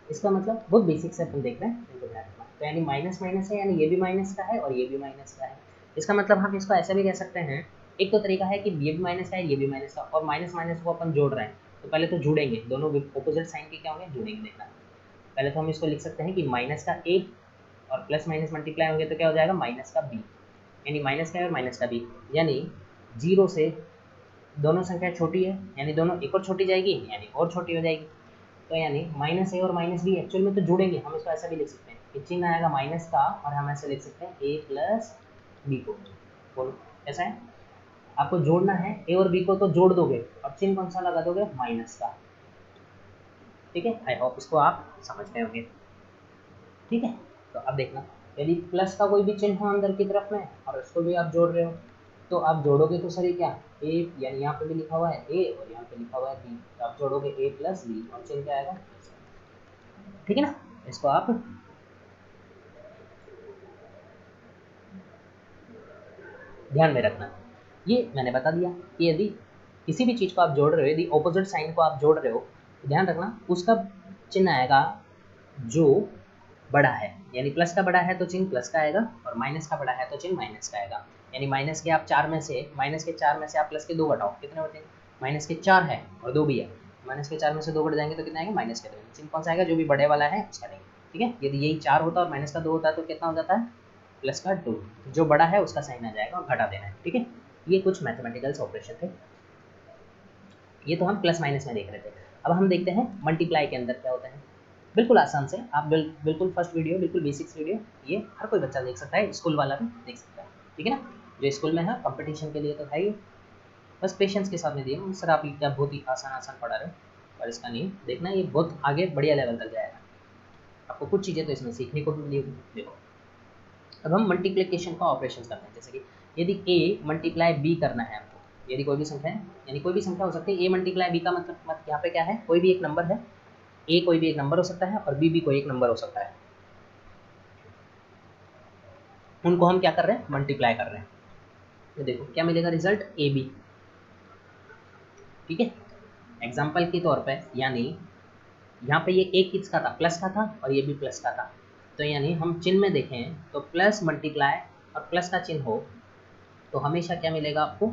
इसका मतलब बहुत बेसिक से अपन देख रहे हैं, इनको ध्यान रखना। तो यानी माइनस माइनस है, यानी ये भी माइनस का है और ये भी माइनस का है। इसका मतलब हम इसको ऐसा भी कह सकते हैं, एक तो तरीका है कि ये भी माइनस का है, ये भी माइनस का, और माइनस माइनस को अपन जोड़ रहे हैं तो पहले तो जुड़ेंगे, दोनों ऑपोजिट साइन के क्या होंगे, जुड़ेंगे। देखना पहले तो हम इसको लिख सकते हैं कि माइनस का ए और प्लस माइनस मल्टीप्लाई होंगे तो क्या हो जाएगा, माइनस का बी, यानी माइनस का ए और माइनस का बी, यानी जीरो से दोनों संख्या छोटी है यानी दोनों एक और छोटी जाएगी यानी और छोटी हो जाएगी। तो यानी माइनस ए और माइनस बी एक्चुअल में तो जुड़ेंगे, हम इसको ऐसा भी लिख सकते हैं कि चिन्ह आएगा माइनस का और हम ऐसे लिख सकते हैं ए प्लस बी को। बोलो ऐसा है, आपको जोड़ना है ए और बी को तो जोड़ दोगे और चिन्ह कौन सा लगा दोगे, माइनस का। ठीक है, आई होप इसको आप समझ गए होंगे। ठीक है, तो अब देखना यदि प्लस का कोई भी चिन्ह हो अंदर की तरफ में और इसको भी आप जोड़ रहे हो तो आप जोड़ोगे तो सर ये क्या, ए यानी यहाँ पे भी लिखा हुआ है ए और यहाँ पे लिखा हुआ है बी, तो आप जोड़ोगे ए प्लस बी और चिन्ह क्या आएगा। ठीक है ना, इसको आप ध्यान में रखना। ये मैंने बता दिया कि यदि किसी भी चीज़ को आप जोड़ रहे हो, यदि ऑपोजिट साइन को आप जोड़ रहे हो तो ध्यान रखना उसका चिन्ह आएगा जो बड़ा है, यानी प्लस का बड़ा है तो चिन्ह प्लस का आएगा और माइनस का बड़ा है तो चिन्ह माइनस का आएगा। यानी माइनस के आप चार में से, माइनस के चार में से आप प्लस के दो घटाओ, कितने बचेंगे, माइनस के चार है और दो भी है, माइनस के चार में से दो घट जाएंगे तो कितना आएगा, माइनस के दो, चिन्ह कौन सा आएगा, जो भी बड़े वाला है उसका देंगे। ठीक है, यदि यही चार होता और माइनस का दो होता तो कितना हो जाता है, प्लस का टू, जो बड़ा है उसका साइन आ जाएगा और घटा देना है। ठीक है, ये कुछ मैथमेटिकल्स ऑपरेशन थे, ये तो हम प्लस माइनस में देख रहे थे। अब हम देखते हैं मल्टीप्लाई के अंदर क्या होता है। बिल्कुल आसान से आप बिल्कुल फर्स्ट वीडियो, बिल्कुल बेसिक्स वीडियो, ये हर कोई बच्चा देख सकता है, स्कूल वाला भी देख सकता है। ठीक है ना, जो स्कूल में है कंपटीशन के लिए तो है ही, बस पेशेंस के साथ में दिए सर आप क्या बहुत ही आसान आसान पढ़ा रहे हो, पर इसका नहीं देखना, ये बहुत आगे बढ़िया लेवल तक जाएगा, आपको कुछ चीज़ें तो इसमें सीखने को भी मिली होगी। देखो अब हम मल्टीप्लिकेशन का ऑपरेशन करते हैं, जैसे कि यदि a मल्टीप्लाई b करना है आपको, यदि कोई भी संख्या है, यानी कोई भी संख्या हो सकती है, a मल्टीप्लाई b का मतलब यहाँ पे क्या है, कोई भी एक नंबर है, a कोई भी एक नंबर हो सकता है और b भी कोई एक नंबर हो सकता है, उनको हम क्या कर रहे हैं, मल्टीप्लाई कर रहे हैं। तो देखो क्या मिलेगा रिजल्ट, ए बी। ठीक है, एग्जाम्पल के तौर पे यानी यहाँ पे ये एक किसका था, प्लस का था और ये भी प्लस का था, तो यानी हम चिन्ह में देखें तो प्लस मल्टीप्लाई और प्लस का चिन्ह हो तो हमेशा क्या मिलेगा आपको,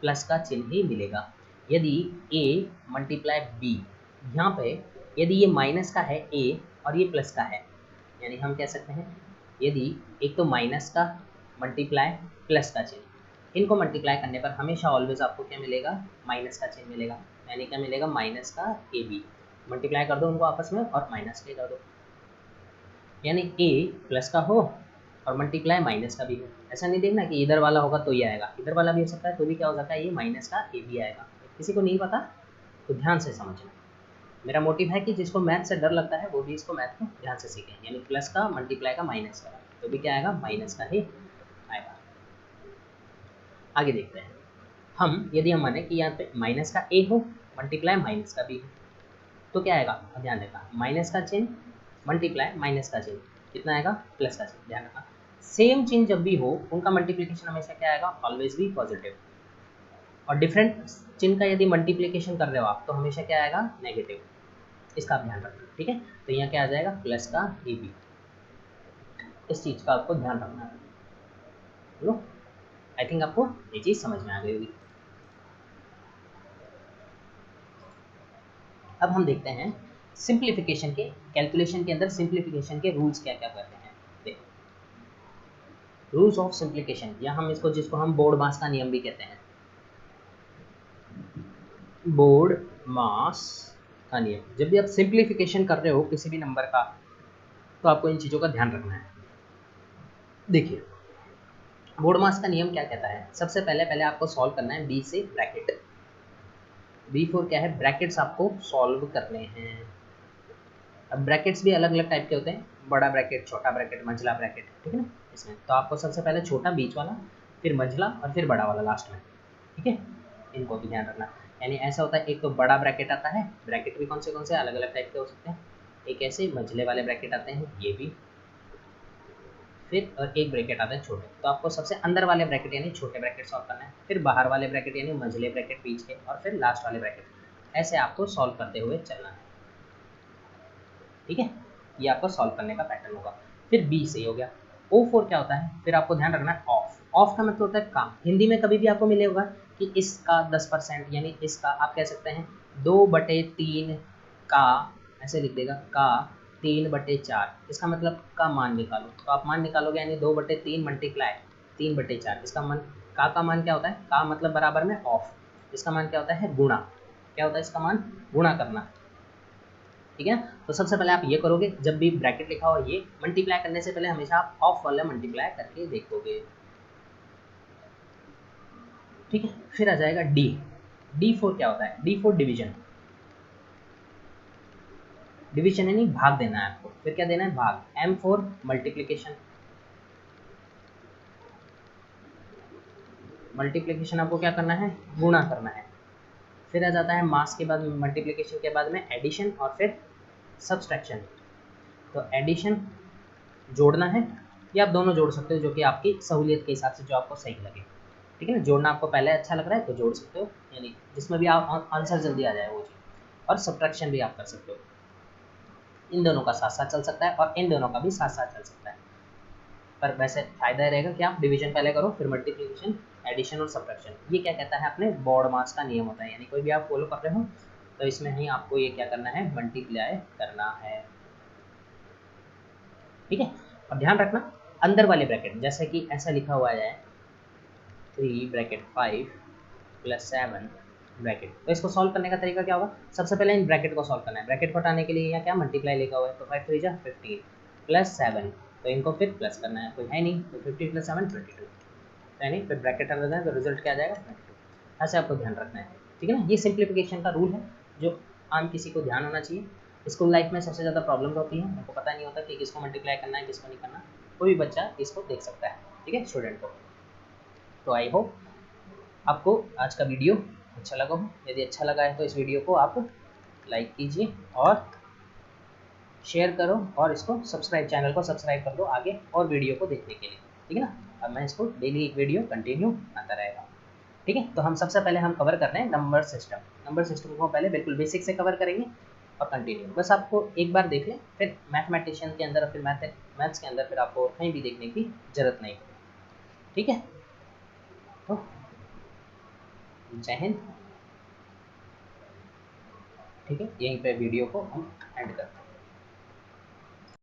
प्लस का चिन्ह ही मिलेगा। यदि a मल्टीप्लाई b, यहाँ पे यदि ये माइनस का है a और ये प्लस का है, यानी हम कह सकते हैं यदि एक तो माइनस का मल्टीप्लाई प्लस का चिन्ह, इनको मल्टीप्लाई करने पर हमेशा ऑलवेज आपको क्या मिलेगा, माइनस का चिन्ह मिलेगा, यानी क्या मिलेगा, माइनस का ए बी, मल्टीप्लाई कर दो उनको आपस में और माइनस के कर दो, यानी a प्लस का हो और मल्टीप्लाई माइनस का भी हो। ऐसा नहीं देखना कि इधर वाला होगा तो ये आएगा, इधर वाला भी हो सकता है तो भी क्या हो सकता है, ये माइनस का ए भी आएगा। किसी को नहीं पता तो ध्यान से समझना, मेरा मोटिव है कि जिसको मैथ से डर लगता है वो भी इसको मैथ को ध्यान से सीखें, यानी प्लस का मल्टीप्लाई का माइनस का तो भी क्या आएगा, माइनस का ही आएगा। आगे देखते हैं हम, यदि हम माने कि यहाँ पे माइनस का ए हो मल्टीप्लाई माइनस का बी हो तो क्या आएगा, ध्यान देना, माइनस का चिन्ह मल्टीप्लाई माइनस का चिन्ह कितना आएगा, प्लस का चिन्ह, ध्यान रखना। सेम चिन्ह जब भी हो उनका मल्टीप्लिकेशन हमेशा क्या आएगा, ऑलवेज भी पॉजिटिव, और डिफरेंट चिन्ह का यदि मल्टीप्लिकेशन कर रहे हो आप तो हमेशा क्या आएगा, नेगेटिव, इसका आप ध्यान रखना। ठीक है, तो यहाँ क्या आ जाएगा, प्लस का ए बी, इस चीज़ का आपको ध्यान रखना है। बोलो, आई थिंक आपको ये चीज़ समझ में आ गई होगी। अब हम देखते हैं सिंप्लीफिकेशन के, कैलकुलेशन के अंदर सिंप्लीफिकेशन के रूल्स क्या क्या करते हैं। देखो रूल्स ऑफ सिंप्लीफिकेशन, या हम इसको, जिसको हम बोर्ड मास का नियम भी कहते हैं, बोर्ड मास का नियम। जब भी आप सिंप्लीफिकेशन कर रहे हो किसी भी नंबर का, तो आपको इन चीज़ों का ध्यान रखना है। देखिए, बोर्ड मास का नियम क्या कहता है, सबसे पहले आपको सॉल्व करना है बी से ब्रैकेट। B4 क्या है, ब्रैकेट्स आपको सॉल्व करने हैं। अब ब्रैकेट्स भी अलग अलग टाइप के होते हैं, बड़ा ब्रैकेट, छोटा ब्रैकेट, मंझला ब्रैकेट, ठीक है ना। इसमें तो आपको सबसे पहले छोटा बीच वाला, फिर मंझला और फिर बड़ा वाला लास्ट में, ठीक है। इनको भी ध्यान रखना। यानी ऐसा होता है, एक तो बड़ा ब्रैकेट आता है, ब्रैकेट भी कौन से अलग अलग टाइप के हो सकते हैं, एक ऐसे मंझले वाले ब्रैकेट आते हैं, ये भी, फिर और एक ब्रैकेट आता है छोटे। तो आपको सबसे अंदर वाले ब्रैकेट यानी छोटे ब्रैकेट सॉल्व करना है, फिर बाहर वाले ब्रैकेट यानी मंझले ब्रैकेट बीच के, और फिर लास्ट वाले ब्रैकेट। ऐसे आपको सॉल्व करते हुए चलना है, ठीक है। ये आपको सॉल्व करने का पैटर्न होगा। फिर बी से हो गया। O4 क्या होता है, फिर आपको ध्यान रखना है ऑफ। ऑफ का मतलब होता है काम। हिंदी में कभी भी आपको मिलेगा कि इसका 10%, यानी इसका आप कह सकते हैं 2/3 का, ऐसे लिख देगा का 3/4। इसका मतलब का मान निकालो, तो आप मान निकालोगे, यानी 2/3 मल्टीप्लाई 3/4। इसका मान, का मान क्या होता है, का मतलब बराबर में ऑफ। इसका मान क्या होता है, गुणा। क्या होता है इसका मान, गुणा करना, ठीक है। तो सबसे पहले आप ये करोगे, जब भी ब्रैकेट लिखा हो ये मल्टीप्लाई करने से पहले हमेशा आप ऑफ वाला मल्टीप्लाई करके देखोगे, ठीक है। फिर आ जाएगा डी। D4 क्या होता है, D4 डिवीजन। डिवीजन यानी भाग देना है आपको। फिर क्या देना है, भाग। M4 multiplication. मल्टीप्लीकेशन आपको क्या करना है, गुणा करना है। फिर आ जाता है मास के बाद, मल्टीप्लीकेशन के बाद में एडिशन और फिर सब्सट्रैक्शन। तो एडिशन जोड़ना है, या आप दोनों जोड़ सकते हो, जो कि आपकी सहूलियत के हिसाब से जो आपको सही लगे, ठीक है ना। जोड़ना आपको पहले अच्छा लग रहा है तो जोड़ सकते हो, यानी जिसमें भी आप आंसर जल्दी आ जाए वो चीज़। और सब्ट्रैक्शन भी आप कर सकते हो। इन दोनों का साथ साथ चल सकता है और इन दोनों का भी साथ साथ चल सकता है, पर वैसे फ़ायदा रहेगा कि आप डिवीजन पहले करो, फिर मल्टीप्लिकेशन, एडिशन और सब्ट्रैक्शन। ये क्या कहता है, अपने बोर्ड मास का नियम होता है, यानी कोई भी आप फॉलो कर रहे हो तो इसमें ही आपको ये क्या करना है, मल्टीप्लाई करना है, ठीक है। और ध्यान रखना, अंदर वाले ब्रैकेट, जैसे कि ऐसा लिखा हुआ है 3 + 7 ब्रैकेट। तो इसको सॉल्व करने का तरीका क्या होगा, सबसे पहले इन ब्रैकेट को सॉल्व करना है। ब्रैकेट को हटाने के लिए यहाँ क्या मल्टीप्लाई लिखा हुआ है, तो 5 3 जा 15 + 7, तो इनको फिर प्लस करना है, कोई है नहीं, तो 50 + 7 22, यानी फिर ब्रैकेट हटा दें तो रिजल्ट क्या आ जाएगा 22। ऐसे आपको ध्यान रखना है, ठीक है ना। ये सिंप्लीफिकेशन का रूल है जो आम किसी को ध्यान होना चाहिए। स्कूल लाइफ में सबसे ज़्यादा प्रॉब्लम होती है, उनको पता नहीं होता कि किसको मल्टीप्लाई करना है किसको नहीं करना। कोई भी बच्चा इसको देख सकता है, ठीक है, स्टूडेंट को। तो आई होप आपको आज का वीडियो अच्छा लगा हो। यदि अच्छा लगा है तो इस वीडियो को आप लाइक कीजिए और शेयर करो, और इसको सब्सक्राइब, चैनल को सब्सक्राइब कर दो आगे और वीडियो को देखने के लिए, ठीक है ना। अब मैं इसको डेली एक वीडियो कंटिन्यू आता रहेगा, ठीक है। तो हम सबसे पहले हम कवर कर रहे हैं नंबर सिस्टम। नंबर सिस्टम को पहले बिल्कुल बेसिक से कवर करेंगे और कंटिन्यू, बस आपको एक बार देख लें, फिर मैथमेटिशियन के अंदर और फिर मैथ्स के अंदर फिर आपको कहीं भी देखने की ज़रूरत नहीं, ठीक है। तो जय हिंद, ठीक है, यहीं पे वीडियो को हम एंड करते हैं।